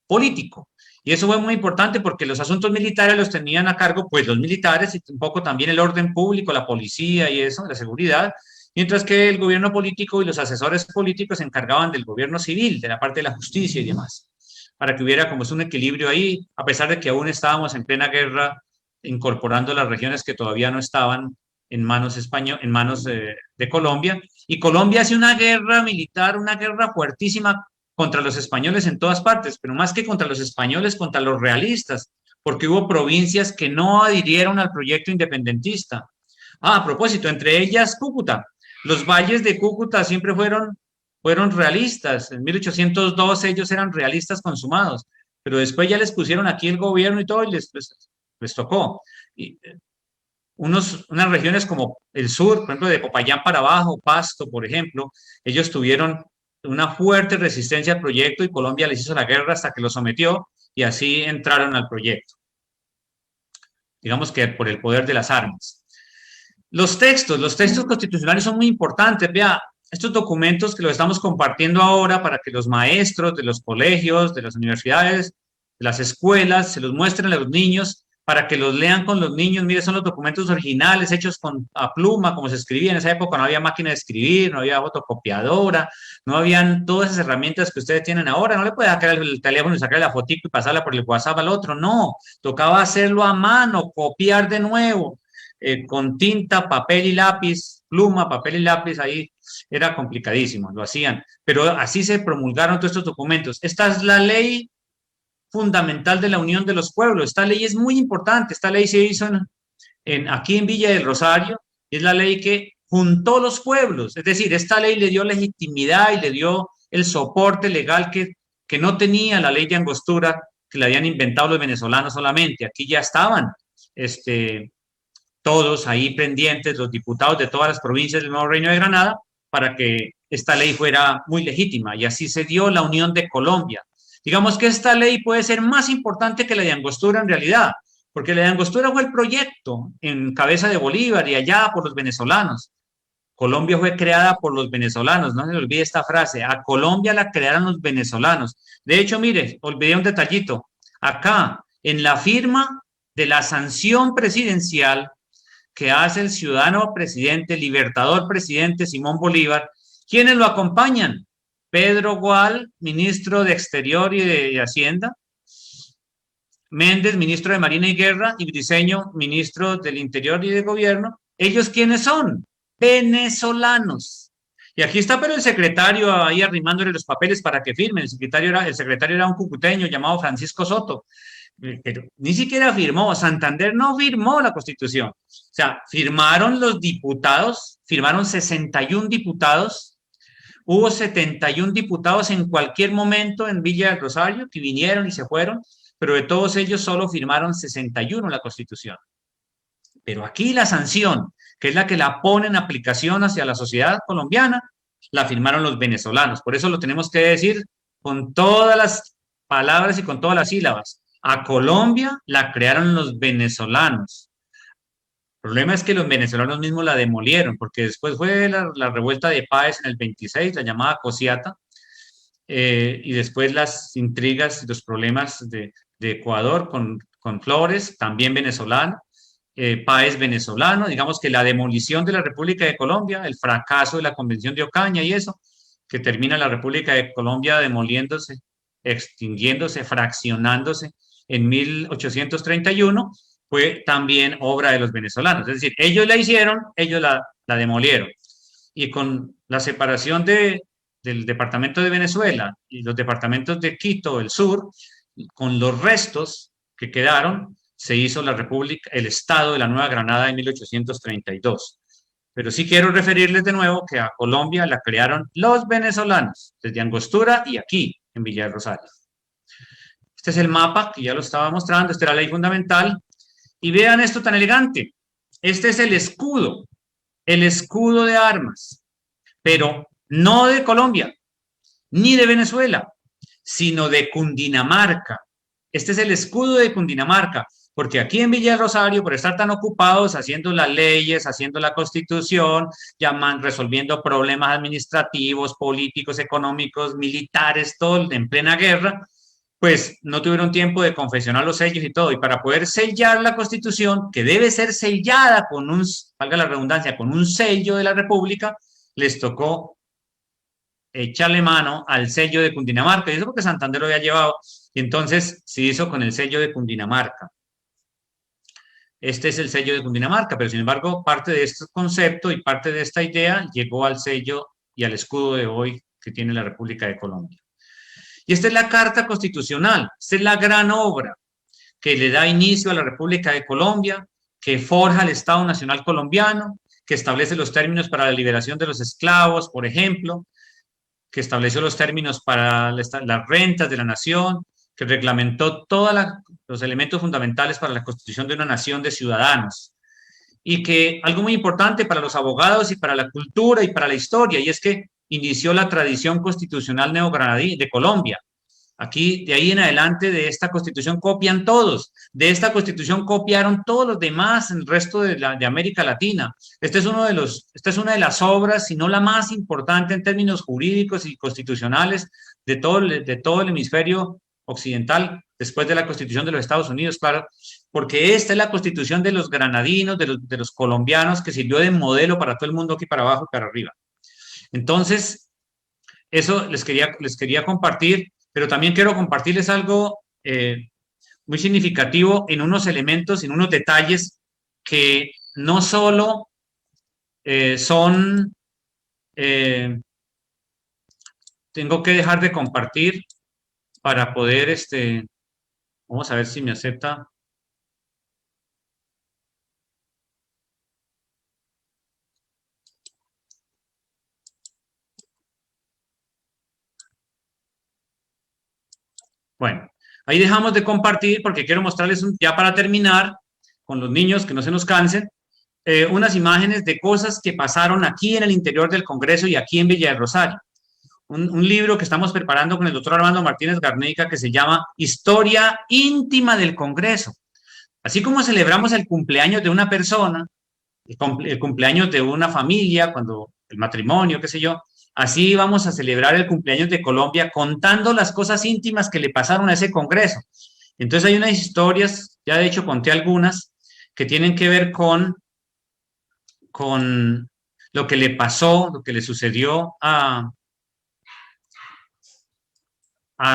político. Y eso fue muy importante porque los asuntos militares los tenían a cargo pues los militares y un poco también el orden público, la policía y eso, la seguridad, mientras que el gobierno político y los asesores políticos se encargaban del gobierno civil, de la parte de la justicia y demás, para que hubiera como es un equilibrio ahí, a pesar de que aún estábamos en plena guerra, incorporando las regiones que todavía no estaban en manos, en manos de Colombia. Y Colombia hace una guerra militar, una guerra fuertísima contra los españoles en todas partes, pero más que contra los españoles, contra los realistas, porque hubo provincias que no adhirieron al proyecto independentista. Ah, a propósito, entre ellas Cúcuta. Los valles de Cúcuta siempre fueron realistas. En 1802 ellos eran realistas consumados, pero después ya les pusieron aquí el gobierno y todo y les tocó. Y, unas regiones como el sur, por ejemplo, de Popayán para abajo, Pasto, por ejemplo, ellos tuvieron una fuerte resistencia al proyecto y Colombia les hizo la guerra hasta que lo sometió y así entraron al proyecto. Digamos que por el poder de las armas. Los textos constitucionales son muy importantes. Vea, estos documentos que los estamos compartiendo ahora para que los maestros de los colegios, de las universidades, de las escuelas, se los muestren a los niños, para que los lean con los niños. Mire, son los documentos originales hechos a pluma, como se escribía en esa época. No había máquina de escribir, no había fotocopiadora, no habían todas esas herramientas que ustedes tienen ahora. No le puede sacar el teléfono y sacar la fotito y pasarla por el WhatsApp al otro. No, tocaba hacerlo a mano, copiar de nuevo, con tinta, papel y lápiz, pluma, papel y lápiz, ahí era complicadísimo, lo hacían. Pero así se promulgaron todos estos documentos. Esta es la ley fundamental de la unión de los pueblos. Esta ley es muy importante. Esta ley se hizo aquí en Villa del Rosario. Es la ley que juntó los pueblos. Es decir, esta ley le dio legitimidad y le dio el soporte legal que no tenía la ley de Angostura, que la habían inventado los venezolanos solamente. Aquí ya estaban todos ahí pendientes, los diputados de todas las provincias del Nuevo Reino de Granada, para que esta ley fuera muy legítima. Y así se dio la unión de Colombia. Digamos que esta ley puede ser más importante que la de Angostura en realidad, porque la de Angostura fue el proyecto en cabeza de Bolívar y allá por los venezolanos. Colombia fue creada por los venezolanos, no se olvide esta frase, a Colombia la crearon los venezolanos. De hecho, mire, olvidé un detallito, acá en la firma de la sanción presidencial que hace el ciudadano presidente, libertador presidente Simón Bolívar, ¿quiénes lo acompañan? Pedro Gual, ministro de Exterior y de Hacienda, Méndez, ministro de Marina y Guerra, y Briceño, ministro del Interior y de Gobierno. ¿Ellos quiénes son? Venezolanos. Y aquí está, pero el secretario ahí arrimándole los papeles para que firmen. El secretario era un cucuteño llamado Francisco Soto, pero ni siquiera firmó. Santander no firmó la Constitución. O sea, firmaron los diputados, firmaron 61 diputados. Hubo 71 diputados en cualquier momento en Villa del Rosario que vinieron y se fueron, pero de todos ellos solo firmaron 61 la Constitución. Pero aquí la sanción, que es la que la pone en aplicación hacia la sociedad colombiana, la firmaron los venezolanos. Por eso lo tenemos que decir con todas las palabras y con todas las sílabas. A Colombia la crearon los venezolanos. El problema es que los venezolanos mismos la demolieron, porque después fue la revuelta de Páez en el 26, la llamada Cosiata, y después las intrigas y los problemas de Ecuador con Flores, también venezolano, Páez venezolano, digamos que la demolición de la República de Colombia, el fracaso de la Convención de Ocaña y eso, que termina la República de Colombia demoliéndose, extinguiéndose, fraccionándose en 1831, fue también obra de los venezolanos. Es decir, ellos la hicieron, ellos la demolieron. Y con la separación del departamento de Venezuela y los departamentos de Quito, el sur, con los restos que quedaron, se hizo la República, el Estado de la Nueva Granada en 1832. Pero sí quiero referirles de nuevo que a Colombia la crearon los venezolanos, desde Angostura y aquí, en Villa del Rosario. Este es el mapa que ya lo estaba mostrando, esta era la ley fundamental. Y vean esto tan elegante. Este es el escudo el escudo de armas, pero no de Colombia, ni de Venezuela, sino de Cundinamarca. Este es el escudo de Cundinamarca, porque aquí en Villa del Rosario, por estar tan ocupados haciendo las leyes, haciendo la constitución, resolviendo problemas administrativos, políticos, económicos, militares, todo en plena guerra, pues no tuvieron tiempo de confeccionar los sellos y todo. Y para poder sellar la constitución, que debe ser sellada con un, valga la redundancia, con un sello de la República, les tocó echarle mano al sello de Cundinamarca. Y eso porque Santander lo había llevado. Y entonces se hizo con el sello de Cundinamarca. Este es el sello de Cundinamarca, pero sin embargo, parte de este concepto y parte de esta idea llegó al sello y al escudo de hoy que tiene la República de Colombia. Y esta es la Carta Constitucional, esta es la gran obra que le da inicio a la República de Colombia, que forja el Estado Nacional Colombiano, que establece los términos para la liberación de los esclavos, por ejemplo, que estableció los términos para las rentas de la nación, que reglamentó todos los elementos fundamentales para la constitución de una nación de ciudadanos. Y que algo muy importante para los abogados y para la cultura y para la historia, y es que inició la tradición constitucional neogranadí de Colombia. Aquí, de ahí en adelante, de esta constitución copian todos. De esta constitución copiaron todos los demás en el resto de América Latina. Esta es una de las obras, si no la más importante en términos jurídicos y constitucionales de todo el hemisferio occidental, después de la Constitución de los Estados Unidos, claro, porque esta es la Constitución de los granadinos, de los colombianos, que sirvió de modelo para todo el mundo aquí para abajo y para arriba. Entonces, eso les quería compartir, pero también quiero compartirles algo muy significativo en unos elementos, en unos detalles que no solo son... tengo que dejar de compartir para poder, vamos a ver si me acepta. Bueno, ahí dejamos de compartir porque quiero mostrarles, ya para terminar, con los niños, que no se nos cansen, unas imágenes de cosas que pasaron aquí en el interior del Congreso y aquí en Villa del Rosario. Un libro que estamos preparando con el doctor Armando Martínez Garnica que se llama Historia íntima del Congreso. Así como celebramos el cumpleaños de una persona, el cumpleaños de una familia, cuando el matrimonio, qué sé yo, así vamos a celebrar el cumpleaños de Colombia contando las cosas íntimas que le pasaron a ese Congreso. Entonces hay unas historias, ya de hecho conté algunas, que tienen que ver con lo que le pasó, lo que le sucedió a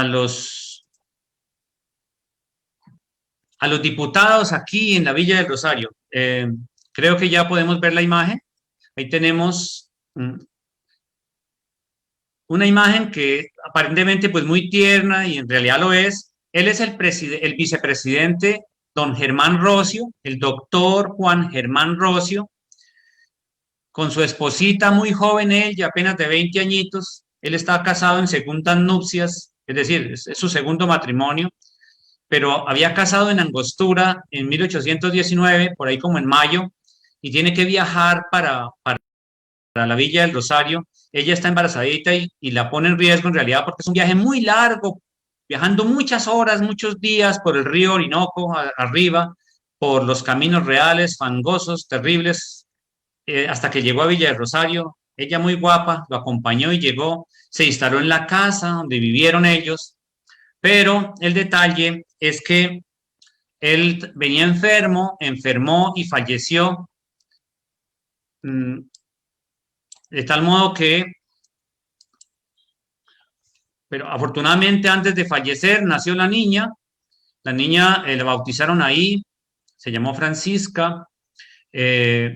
los diputados aquí en la Villa del Rosario. Creo que ya podemos ver la imagen. Ahí tenemos una imagen que aparentemente pues muy tierna y en realidad lo es. Él es el vicepresidente don Germán Rocio, el doctor Juan Germán Rocio, con su esposita muy joven, ella apenas de 20 añitos. Él está casado en segundas nupcias, es decir, es su segundo matrimonio, pero había casado en Angostura en 1819, por ahí como en mayo, y tiene que viajar para la Villa del Rosario. Ella está embarazadita y la pone en riesgo en realidad porque es un viaje muy largo, viajando muchas horas, muchos días por el río Orinoco arriba, por los caminos reales, fangosos, terribles, hasta que llegó a Villa del Rosario. Ella muy guapa, lo acompañó y llegó, se instaló en la casa donde vivieron ellos, pero el detalle es que él venía enfermó y falleció, de tal modo que, pero afortunadamente antes de fallecer nació la niña la bautizaron ahí, se llamó Francisca,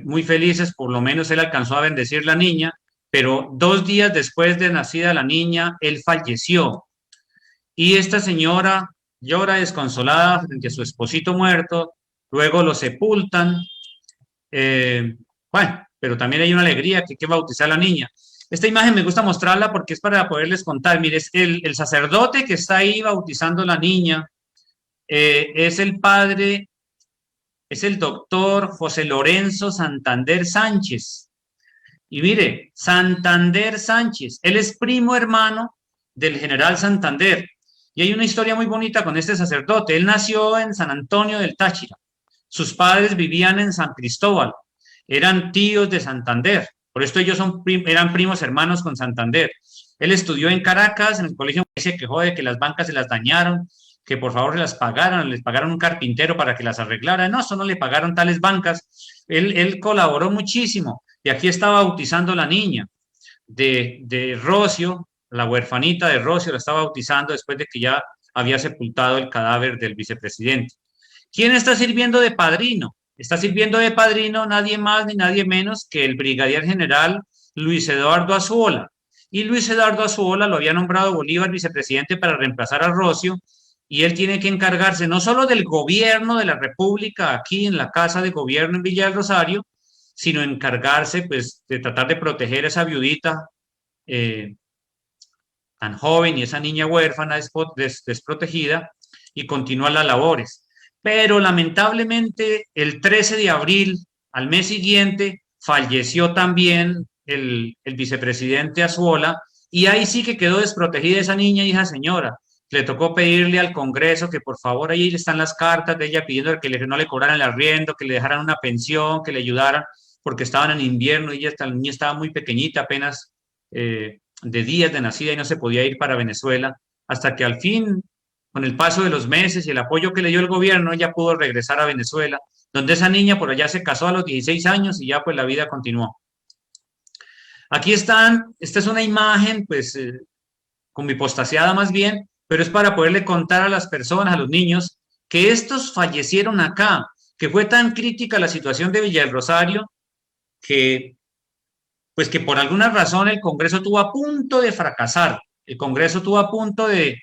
muy felices, por lo menos él alcanzó a bendecir la niña, pero 2 días después de nacida la niña, él falleció. Y esta señora llora desconsolada frente a su esposito muerto, luego lo sepultan, bueno, pero también hay una alegría que hay que bautizar a la niña. Esta imagen me gusta mostrarla porque es para poderles contar. Mire, el sacerdote que está ahí bautizando a la niña es el padre, es el doctor José Lorenzo Santander Sánchez. Y mire, Santander Sánchez, él es primo hermano del general Santander. Y hay una historia muy bonita con este sacerdote. Él nació en San Antonio del Táchira. Sus padres vivían en San Cristóbal. Eran tíos de Santander. Por esto ellos eran primos hermanos con Santander. Él estudió en Caracas, en el colegio, se quejó de que las bancas se las dañaron, que por favor se las pagaran, les pagaron un carpintero para que las arreglara. No, eso no le pagaron tales bancas. Él colaboró muchísimo. Y aquí está bautizando la niña de Rocio, la huerfanita de Rocio, la está bautizando después de que ya había sepultado el cadáver del vicepresidente. ¿Quién está sirviendo de padrino? Está sirviendo de padrino nadie más ni nadie menos que el brigadier general Luis Eduardo Azuola. Y Luis Eduardo Azuola lo había nombrado Bolívar vicepresidente para reemplazar a Rocio, y él tiene que encargarse no solo del gobierno de la República aquí en la Casa de Gobierno en Villa del Rosario, sino encargarse pues de tratar de proteger a esa viudita tan joven y esa niña huérfana desprotegida, y continuar las labores. Pero lamentablemente el 13 de abril, al mes siguiente, falleció también el vicepresidente Azuola, y ahí sí que quedó desprotegida esa niña y esa señora. Le tocó pedirle al Congreso que por favor, ahí están las cartas de ella pidiendo que no le cobraran el arriendo, que le dejaran una pensión, que le ayudaran, porque estaban en invierno y la niña estaba muy pequeñita, apenas de días de nacida, y no se podía ir para Venezuela, hasta que al fin, con el paso de los meses y el apoyo que le dio el gobierno, ella pudo regresar a Venezuela, donde esa niña por allá se casó a los 16 años y ya pues la vida continuó. Aquí están, esta es una imagen pues con mi postaseada más bien, pero es para poderle contar a las personas, a los niños, que estos fallecieron acá, que fue tan crítica la situación de Villa del Rosario, que pues que por alguna razón el Congreso estuvo a punto de fracasar, el Congreso estuvo a punto de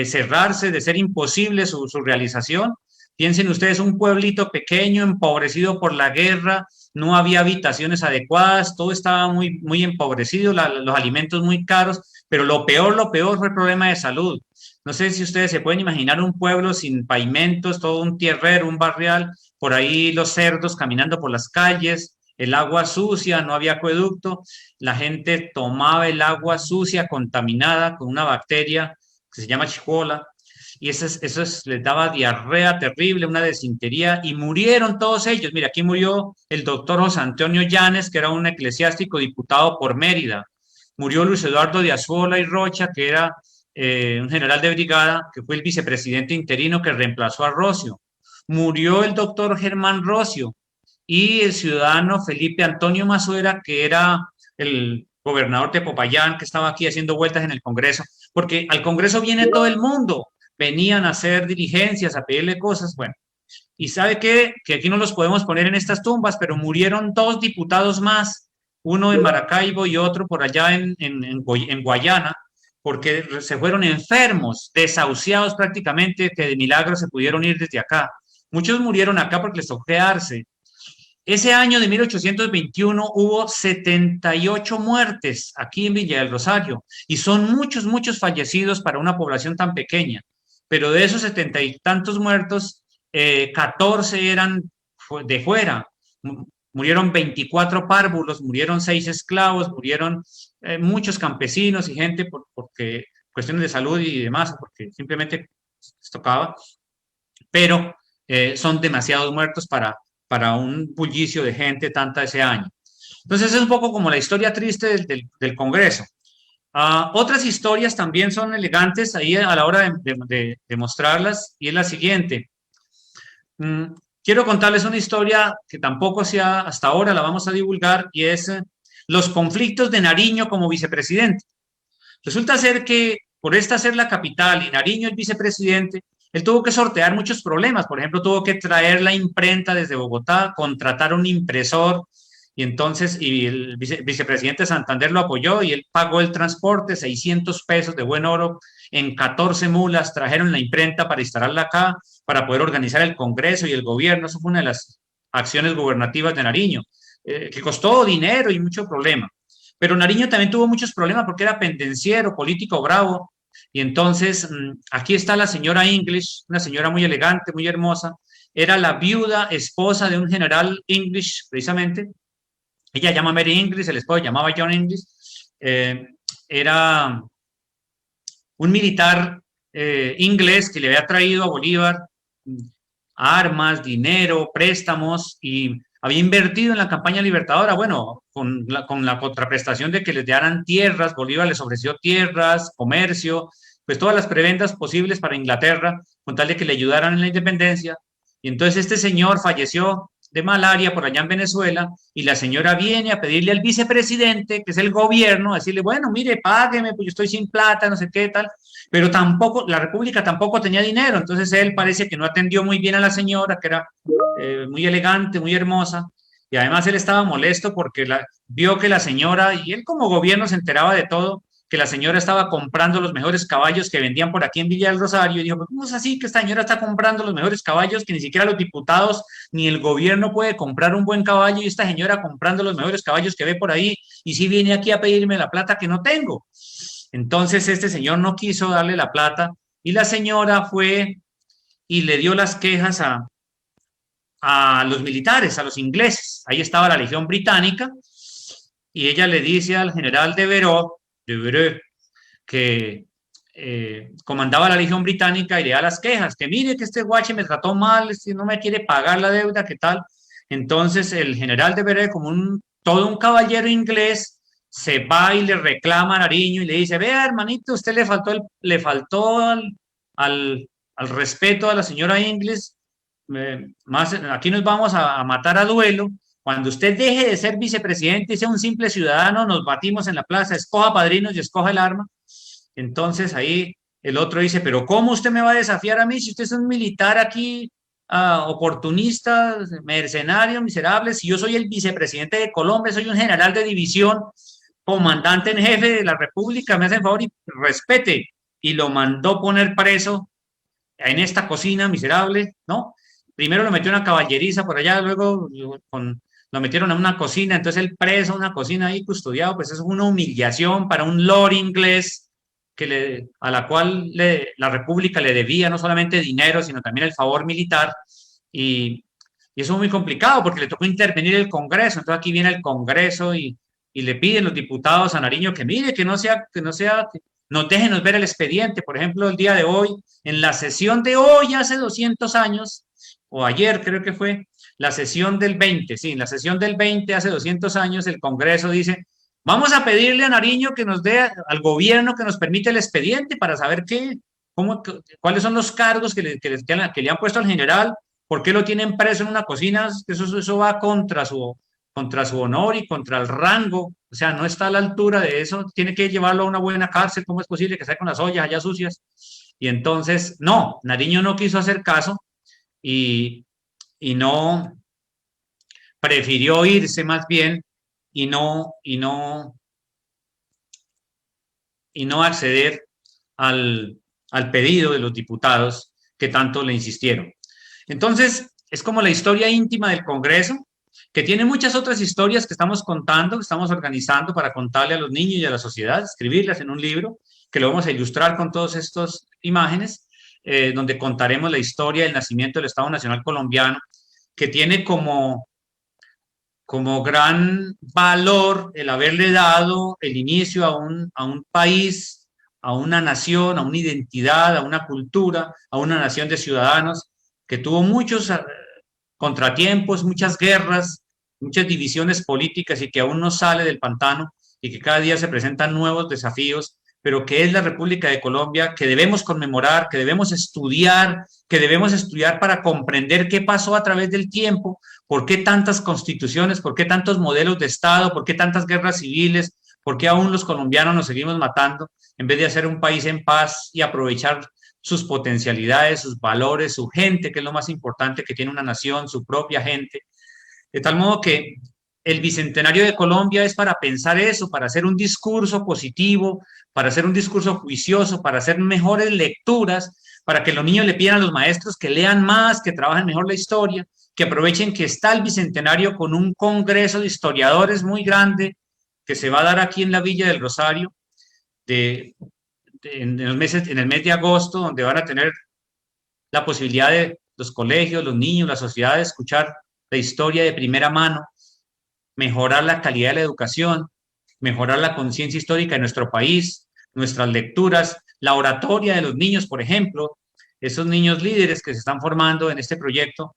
cerrarse, de ser imposible su realización. Piensen ustedes, un pueblito pequeño, empobrecido por la guerra, no había habitaciones adecuadas, todo estaba muy empobrecido, los alimentos muy caros, pero lo peor fue el problema de salud. No sé si ustedes se pueden imaginar un pueblo sin pavimentos, todo un tierrero, un barrial, por ahí los cerdos caminando por las calles, el agua sucia, no había acueducto, la gente tomaba el agua sucia contaminada con una bacteria que se llama chihuahua, y eso les daba diarrea terrible, una desintería, y murieron todos ellos. Mira, aquí murió el doctor José Antonio Llanes, que era un eclesiástico diputado por Mérida. Murió Luis Eduardo de Azuola y Rocha, que era un general de brigada, que fue el vicepresidente interino que reemplazó a Rocio. Murió el doctor Germán Rocio y el ciudadano Felipe Antonio Mazuera, que era el gobernador de Popayán, que estaba aquí haciendo vueltas en el Congreso, porque al Congreso viene todo el mundo, venían a hacer diligencias, a pedirle cosas, bueno. Y sabe qué, que aquí no los podemos poner en estas tumbas, pero murieron 2 diputados más, uno en Maracaibo y otro por allá en Guayana, porque se fueron enfermos, desahuciados prácticamente, que de milagro se pudieron ir desde acá. Muchos murieron acá porque les tocó quedarse. Ese año de 1821 hubo 78 muertes aquí en Villa del Rosario, y son muchos fallecidos para una población tan pequeña. Pero de esos 70 y tantos muertos, 14 eran de fuera. Murieron 24 párvulos, murieron 6 esclavos, murieron muchos campesinos y gente porque cuestiones de salud y demás, porque simplemente les tocaba. Pero son demasiados muertos para un bullicio de gente tanta ese año. Entonces es un poco como la historia triste del Congreso. Otras historias también son elegantes ahí a la hora de mostrarlas, y es la siguiente. Quiero contarles una historia que tampoco hasta ahora la vamos a divulgar, y es los conflictos de Nariño como vicepresidente. Resulta ser que por esta ser la capital y Nariño el vicepresidente, él tuvo que sortear muchos problemas. Por ejemplo, tuvo que traer la imprenta desde Bogotá, contratar un impresor, y entonces el vicepresidente Santander lo apoyó y él pagó el transporte, 600 pesos de buen oro, en 14 mulas trajeron la imprenta para instalarla acá, para poder organizar el Congreso y el gobierno. Eso fue una de las acciones gubernativas de Nariño, que costó dinero y mucho problema. Pero Nariño también tuvo muchos problemas porque era pendenciero, político bravo, y entonces aquí está la señora English, una señora muy elegante, muy hermosa, era la viuda esposa de un general English, precisamente, ella llama Mary Inglis, el esposo llamaba John Inglis, era un militar inglés que le había traído a Bolívar armas, dinero, préstamos y había invertido en la campaña libertadora, bueno, con la contraprestación de que les dieran tierras, Bolívar les ofreció tierras, comercio, pues todas las prebendas posibles para Inglaterra, con tal de que le ayudaran en la independencia. Y entonces este señor falleció de malaria por allá en Venezuela y la señora viene a pedirle al vicepresidente, que es el gobierno, a decirle, bueno, mire, págueme, pues yo estoy sin plata, no sé qué tal, pero tampoco, la República tampoco tenía dinero, entonces él parece que no atendió muy bien a la señora, que era muy elegante, muy hermosa, y además él estaba molesto porque vio que la señora, y él como gobierno se enteraba de todo, que la señora estaba comprando los mejores caballos que vendían por aquí en Villa del Rosario, y dijo, ¿cómo es así que esta señora está comprando los mejores caballos que ni siquiera los diputados ni el gobierno puede comprar un buen caballo y esta señora comprando los mejores caballos que ve por ahí y si viene aquí a pedirme la plata que no tengo? Entonces este señor no quiso darle la plata y la señora fue y le dio las quejas a los militares, a los ingleses. Ahí estaba la Legión Británica y ella le dice al general de Vereux que comandaba la Legión Británica y le da las quejas, que mire que este guache me trató mal, este no me quiere pagar la deuda, ¿qué tal? Entonces el general de Vereux, como todo un caballero inglés, se va y le reclama a Nariño y le dice, vea hermanito, usted le faltó al respeto a la señora Inglis, aquí nos vamos a matar a duelo. Cuando usted deje de ser vicepresidente y sea un simple ciudadano, nos batimos en la plaza, escoja padrinos y escoja el arma. Entonces ahí el otro dice, pero ¿cómo usted me va a desafiar a mí si usted es un militar aquí, oportunista, mercenario, miserable? Si yo soy el vicepresidente de Colombia, soy un general de división, comandante en jefe de la República, me hace el favor y respete. Y lo mandó poner preso en esta cocina miserable, ¿no? Primero lo metió en una caballeriza por allá, luego lo metieron en una cocina, entonces el preso, una cocina ahí custodiado, pues es una humillación para un lord inglés a la cual la República le debía no solamente dinero, sino también el favor militar, y eso es muy complicado porque le tocó intervenir el Congreso, entonces aquí viene el Congreso y le piden los diputados a Nariño que mire, que nos déjenos ver el expediente, por ejemplo, el día de hoy, en la sesión de hoy, hace 200 años, o ayer creo que fue, la sesión del 20, sí, en la sesión del 20, hace 200 años, el Congreso dice, vamos a pedirle a Nariño que nos dé al gobierno que nos permite el expediente para saber cuáles son los cargos que le han puesto al general, por qué lo tienen preso en una cocina, eso va contra su honor y contra el rango, o sea, no está a la altura de eso, tiene que llevarlo a una buena cárcel, ¿cómo es posible que esté con las ollas allá sucias? Y entonces, no, Nariño no quiso hacer caso y no, prefirió irse más bien y no acceder al pedido de los diputados que tanto le insistieron. Entonces, es como la historia íntima del Congreso, que tiene muchas otras historias que estamos contando, que estamos organizando para contarle a los niños y a la sociedad, escribirlas en un libro, que lo vamos a ilustrar con todas estas imágenes, donde contaremos la historia del nacimiento del Estado Nacional Colombiano, que tiene como gran valor el haberle dado el inicio a un país, a una nación, a una identidad, a una cultura, a una nación de ciudadanos que tuvo muchos contratiempos, muchas guerras, muchas divisiones políticas y que aún no sale del pantano y que cada día se presentan nuevos desafíos, pero que es la República de Colombia, que debemos conmemorar, que debemos estudiar para comprender qué pasó a través del tiempo, por qué tantas constituciones, por qué tantos modelos de Estado, por qué tantas guerras civiles, por qué aún los colombianos nos seguimos matando, en vez de hacer un país en paz y aprovechar sus potencialidades, sus valores, su gente, que es lo más importante que tiene una nación, su propia gente. De tal modo que el Bicentenario de Colombia es para pensar eso, para hacer un discurso positivo, para hacer un discurso juicioso, para hacer mejores lecturas, para que los niños le pidan a los maestros que lean más, que trabajen mejor la historia, que aprovechen que está el Bicentenario con un congreso de historiadores muy grande que se va a dar aquí en la Villa del Rosario en el mes de agosto, donde van a tener la posibilidad de los colegios, los niños, la sociedad de escuchar la historia de primera mano. mejorar la calidad de la educación, mejorar la conciencia histórica de nuestro país, nuestras lecturas, la oratoria de los niños, por ejemplo, esos niños líderes que se están formando en este proyecto,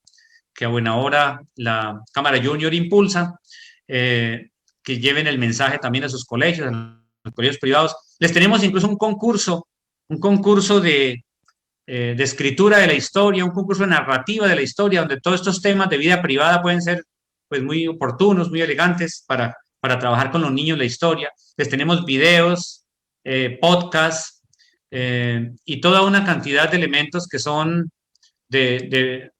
que a buena hora la Cámara Junior impulsa, que lleven el mensaje también a sus colegios, a los colegios privados. Les tenemos incluso un concurso de escritura de la historia, un concurso de narrativa de la historia, donde todos estos temas de vida privada pueden ser pues muy oportunos, muy elegantes para trabajar con los niños la historia. Les tenemos videos, podcasts y toda una cantidad de elementos que son de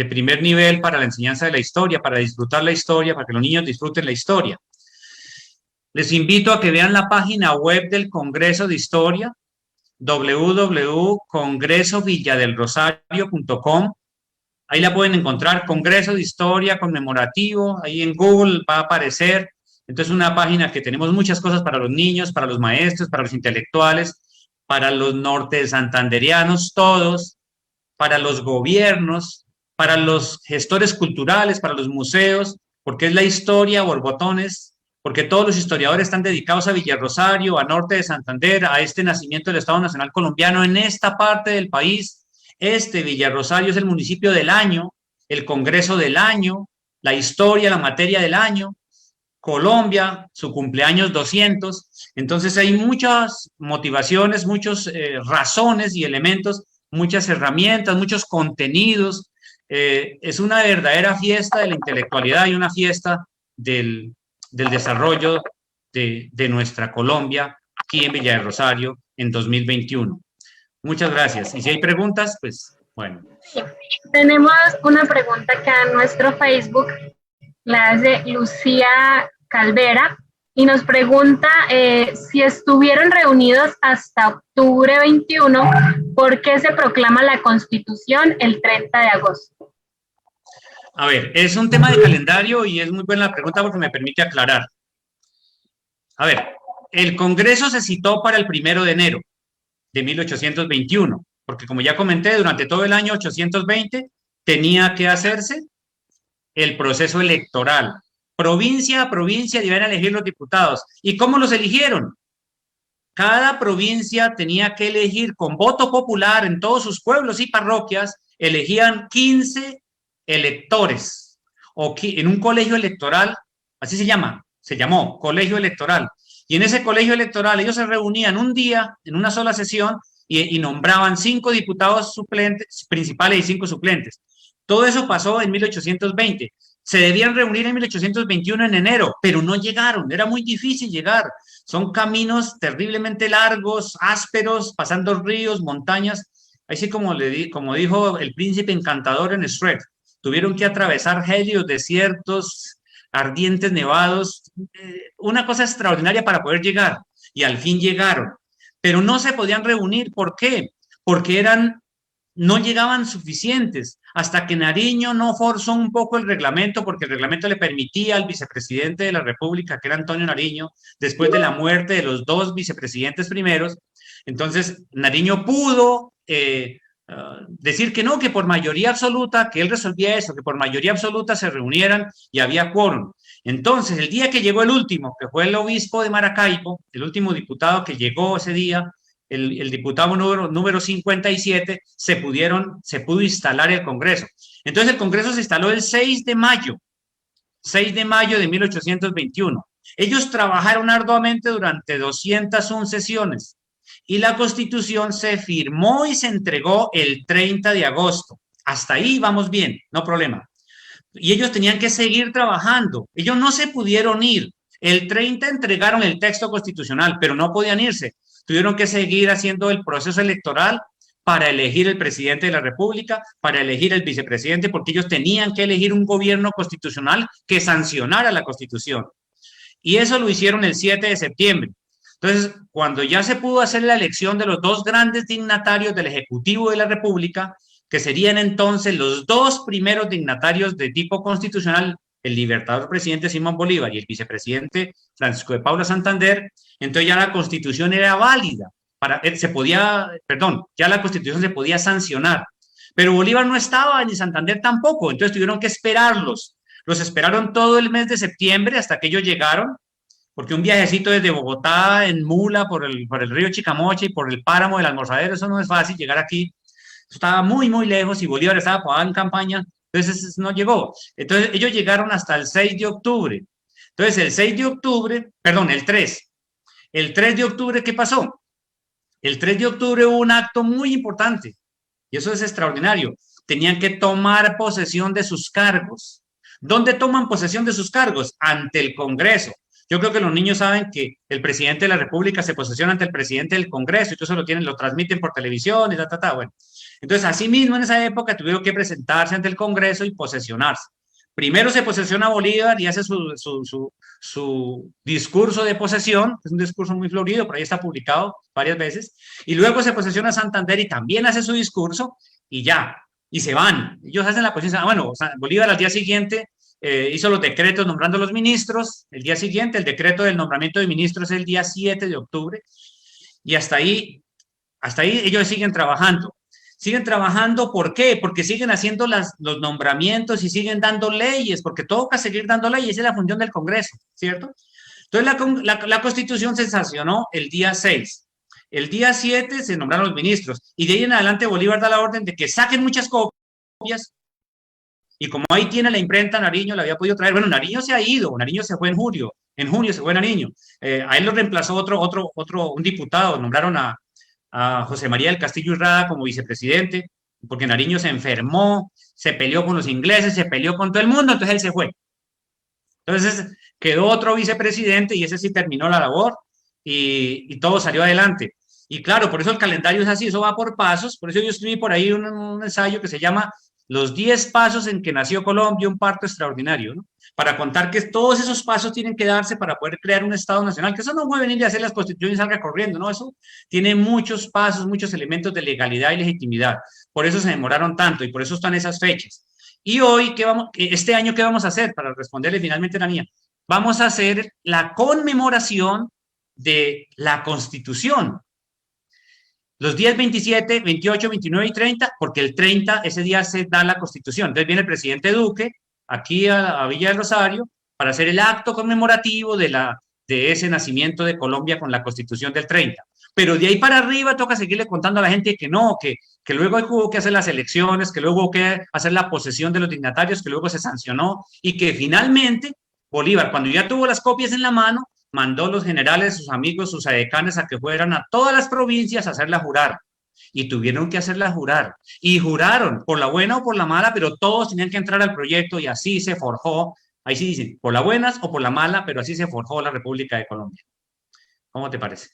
primer nivel para la enseñanza de la historia, para disfrutar la historia, para que los niños disfruten la historia. Les invito a que vean la página web del Congreso de Historia, www.congresovilladelrosario.com. Ahí la pueden encontrar, Congreso de Historia Conmemorativo, ahí en Google va a aparecer. Entonces, una página que tenemos muchas cosas para los niños, para los maestros, para los intelectuales, para los norte santanderianos, todos, para los gobiernos, para los gestores culturales, para los museos, porque es la historia, borbotones, porque todos los historiadores están dedicados a Villarrosario, a norte de Santander, a este nacimiento del Estado Nacional Colombiano en esta parte del país. Villarrosario es el municipio del año, el congreso del año, la historia, la materia del año, Colombia, su cumpleaños 200. Entonces hay muchas motivaciones, muchas razones y elementos, muchas herramientas, muchos contenidos. Es una verdadera fiesta de la intelectualidad y una fiesta del desarrollo de nuestra Colombia aquí en Villa de Rosario en 2021. Muchas gracias. Y si hay preguntas, pues bueno. Sí, tenemos una pregunta acá en nuestro Facebook, la hace Lucía Calvera, y nos pregunta si estuvieron reunidos hasta octubre 21, ¿por qué se proclama la Constitución el 30 de agosto? A ver, es un tema de calendario y es muy buena la pregunta porque me permite aclarar. A ver, el Congreso se citó para el 1 de enero de 1821, porque como ya comenté, durante todo el año 820 tenía que hacerse el proceso electoral. Provincia a provincia iban a elegir los diputados. ¿Y cómo los eligieron? Cada provincia tenía que elegir con voto popular en todos sus pueblos y parroquias, elegían 15 electores, o en un colegio electoral, así se llamó colegio electoral. Y en ese colegio electoral ellos se reunían un día en una sola sesión y nombraban 5 diputados suplentes, principales y 5 suplentes. Todo eso pasó en 1820. Se debían reunir en 1821 en enero, pero no llegaron, era muy difícil llegar. Son caminos terriblemente largos, ásperos, pasando ríos, montañas. Así como dijo el príncipe encantador en Shrek, tuvieron que atravesar gélidos desiertos, ardientes nevados, una cosa extraordinaria para poder llegar. Y al fin llegaron. Pero no se podían reunir. ¿Por qué? Porque no llegaban suficientes, hasta que Nariño no forzó un poco el reglamento, porque el reglamento le permitía al vicepresidente de la República, que era Antonio Nariño, después de la muerte de los 2 vicepresidentes primeros. Entonces, Nariño pudo decir que no, que por mayoría absoluta, que él resolvía eso, que por mayoría absoluta se reunieran y había quórum. Entonces, el día que llegó el último, que fue el obispo de Maracaibo, el último diputado que llegó ese día, el diputado número 57, se pudo instalar el Congreso. Entonces el Congreso se instaló el 6 de mayo de 1821. Ellos trabajaron arduamente durante 201 sesiones y la Constitución se firmó y se entregó el 30 de agosto. Hasta ahí vamos bien, no problema. Y ellos tenían que seguir trabajando. Ellos no se pudieron ir. El 30 entregaron el texto constitucional, pero no podían irse. Tuvieron que seguir haciendo el proceso electoral para elegir el presidente de la República, para elegir el vicepresidente, porque ellos tenían que elegir un gobierno constitucional que sancionara la Constitución. Y eso lo hicieron el 7 de septiembre. Entonces, cuando ya se pudo hacer la elección de los 2 grandes dignatarios del Ejecutivo de la República, que serían entonces los 2 primeros dignatarios de tipo constitucional, el libertador presidente Simón Bolívar y el vicepresidente Francisco de Paula Santander, entonces ya la Constitución era válida, ya la Constitución se podía sancionar, pero Bolívar no estaba ni Santander tampoco, entonces tuvieron que esperarlos Los esperaron todo el mes de septiembre hasta que ellos llegaron, porque un viajecito desde Bogotá en mula por el río Chicamocha y por el páramo del Almorzadero, eso no es fácil llegar aquí. Estaba muy, muy lejos y Bolívar estaba en campaña, entonces no llegó. Entonces ellos llegaron hasta el 6 de octubre. Entonces el 6 de octubre, perdón, el 3. El 3 de octubre, ¿qué pasó? El 3 de octubre hubo un acto muy importante y eso es extraordinario. Tenían que tomar posesión de sus cargos. ¿Dónde toman posesión de sus cargos? Ante el Congreso. Yo creo que los niños saben que el presidente de la República se posesiona ante el presidente del Congreso y todo eso lo transmiten por televisión y bueno. Entonces, así mismo en esa época tuvieron que presentarse ante el Congreso y posesionarse. Primero se posesiona Bolívar y hace su discurso de posesión, es un discurso muy florido, por ahí está publicado varias veces, y luego se posesiona Santander y también hace su discurso y ya, y se van. Ellos hacen la posesión. Bueno, Bolívar al día siguiente hizo los decretos nombrando los ministros, el día siguiente el decreto del nombramiento de ministros es el día 7 de octubre, y hasta ahí ellos siguen trabajando. Siguen trabajando, ¿por qué? Porque siguen haciendo los nombramientos y siguen dando leyes, porque toca seguir dando leyes, esa es la función del Congreso, ¿cierto? Entonces la Constitución se sancionó el día 6. El día 7 se nombraron los ministros y de ahí en adelante Bolívar da la orden de que saquen muchas copias y como ahí tiene la imprenta, Nariño la había podido traer. Bueno, Nariño se ha ido, Nariño se fue en junio se fue Nariño. A él lo reemplazó un diputado, nombraron a José María del Castillo Irrada como vicepresidente, porque Nariño se enfermó, se peleó con los ingleses, se peleó con todo el mundo, entonces él se fue. Entonces quedó otro vicepresidente y ese sí terminó la labor y todo salió adelante. Y claro, por eso el calendario es así, eso va por pasos, por eso yo escribí por ahí un ensayo que se llama Los 10 pasos en que nació Colombia, un parto extraordinario, ¿no? Para contar que todos esos pasos tienen que darse para poder crear un Estado nacional, que eso no puede venir y hacer las constituciones y salga corriendo, ¿no? Eso tiene muchos pasos, muchos elementos de legalidad y legitimidad. Por eso se demoraron tanto y por eso están esas fechas. Y hoy, este año, ¿qué vamos a hacer? Para responderle finalmente a la niña, vamos a hacer la conmemoración de la Constitución. Los días 27, 28, 29 y 30, porque el 30, ese día se da la Constitución. Entonces viene el presidente Duque aquí a Villa del Rosario para hacer el acto conmemorativo de ese nacimiento de Colombia con la Constitución del 30. Pero de ahí para arriba toca seguirle contando a la gente que no, que luego hubo que hacer las elecciones, que luego hubo que hacer la posesión de los dignatarios, que luego se sancionó y que finalmente Bolívar, cuando ya tuvo las copias en la mano, mandó los generales, sus amigos, sus edecanes a que fueran a todas las provincias a hacerla jurar. Y tuvieron que hacerla jurar. Y juraron, por la buena o por la mala, pero todos tenían que entrar al proyecto y así se forjó, ahí sí dicen, por las buenas o por la mala, pero así se forjó la República de Colombia. ¿Cómo te parece?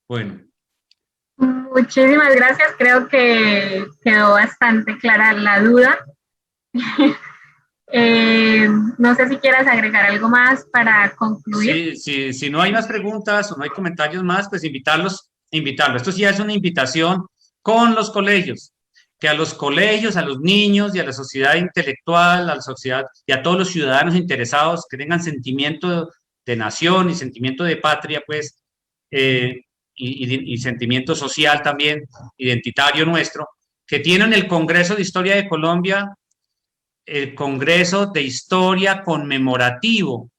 Bueno. Muchísimas gracias, creo que quedó bastante clara la duda. No sé si quieras agregar algo más para concluir. Sí, si no hay más preguntas o no hay comentarios más, pues invitarlos. Esto sí es una invitación con los colegios, que a los colegios, a los niños y a la sociedad intelectual, a la sociedad y a todos los ciudadanos interesados que tengan sentimiento de nación y sentimiento de patria, pues, y sentimiento social también, identitario nuestro, que tienen el Congreso de Historia de Colombia, el Congreso de Historia conmemorativo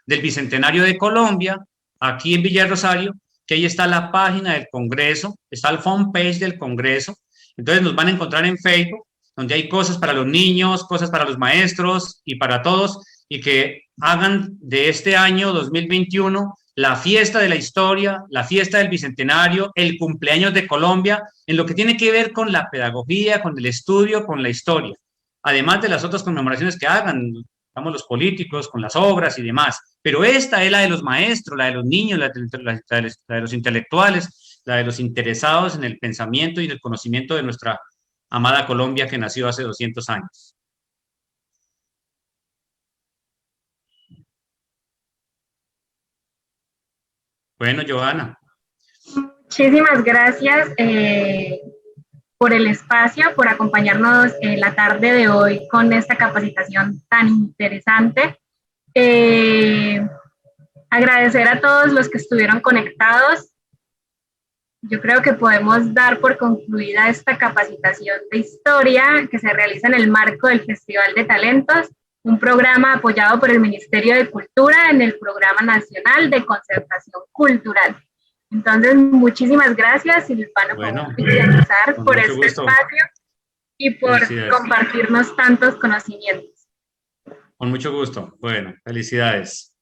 del Bicentenario de Colombia, aquí en Villa del Rosario, que ahí está la página del Congreso, está el fanpage del Congreso, entonces nos van a encontrar en Facebook, donde hay cosas para los niños, cosas para los maestros y para todos, y que hagan de este año 2021 la fiesta de la historia, la fiesta del Bicentenario, el cumpleaños de Colombia, en lo que tiene que ver con la pedagogía, con el estudio, con la historia, además de las otras conmemoraciones que hagan, digamos, los políticos, con las obras y demás. Pero esta es la de los maestros, la de los niños, la de los intelectuales, la de los interesados en el pensamiento y el conocimiento de nuestra amada Colombia que nació hace 200 años. Bueno, Johanna. Muchísimas gracias por el espacio, por acompañarnos la tarde de hoy con esta capacitación tan interesante. Agradecer a todos los que estuvieron conectados. yo creo que podemos dar por concluida esta capacitación de historia que se realiza en el marco del Festival de Talentos, un programa apoyado por el Ministerio de Cultura en el Programa Nacional de Concertación Cultural. Entonces, muchísimas gracias, Silvano, por este espacio y por compartirnos tantos conocimientos. Con mucho gusto. Bueno, felicidades.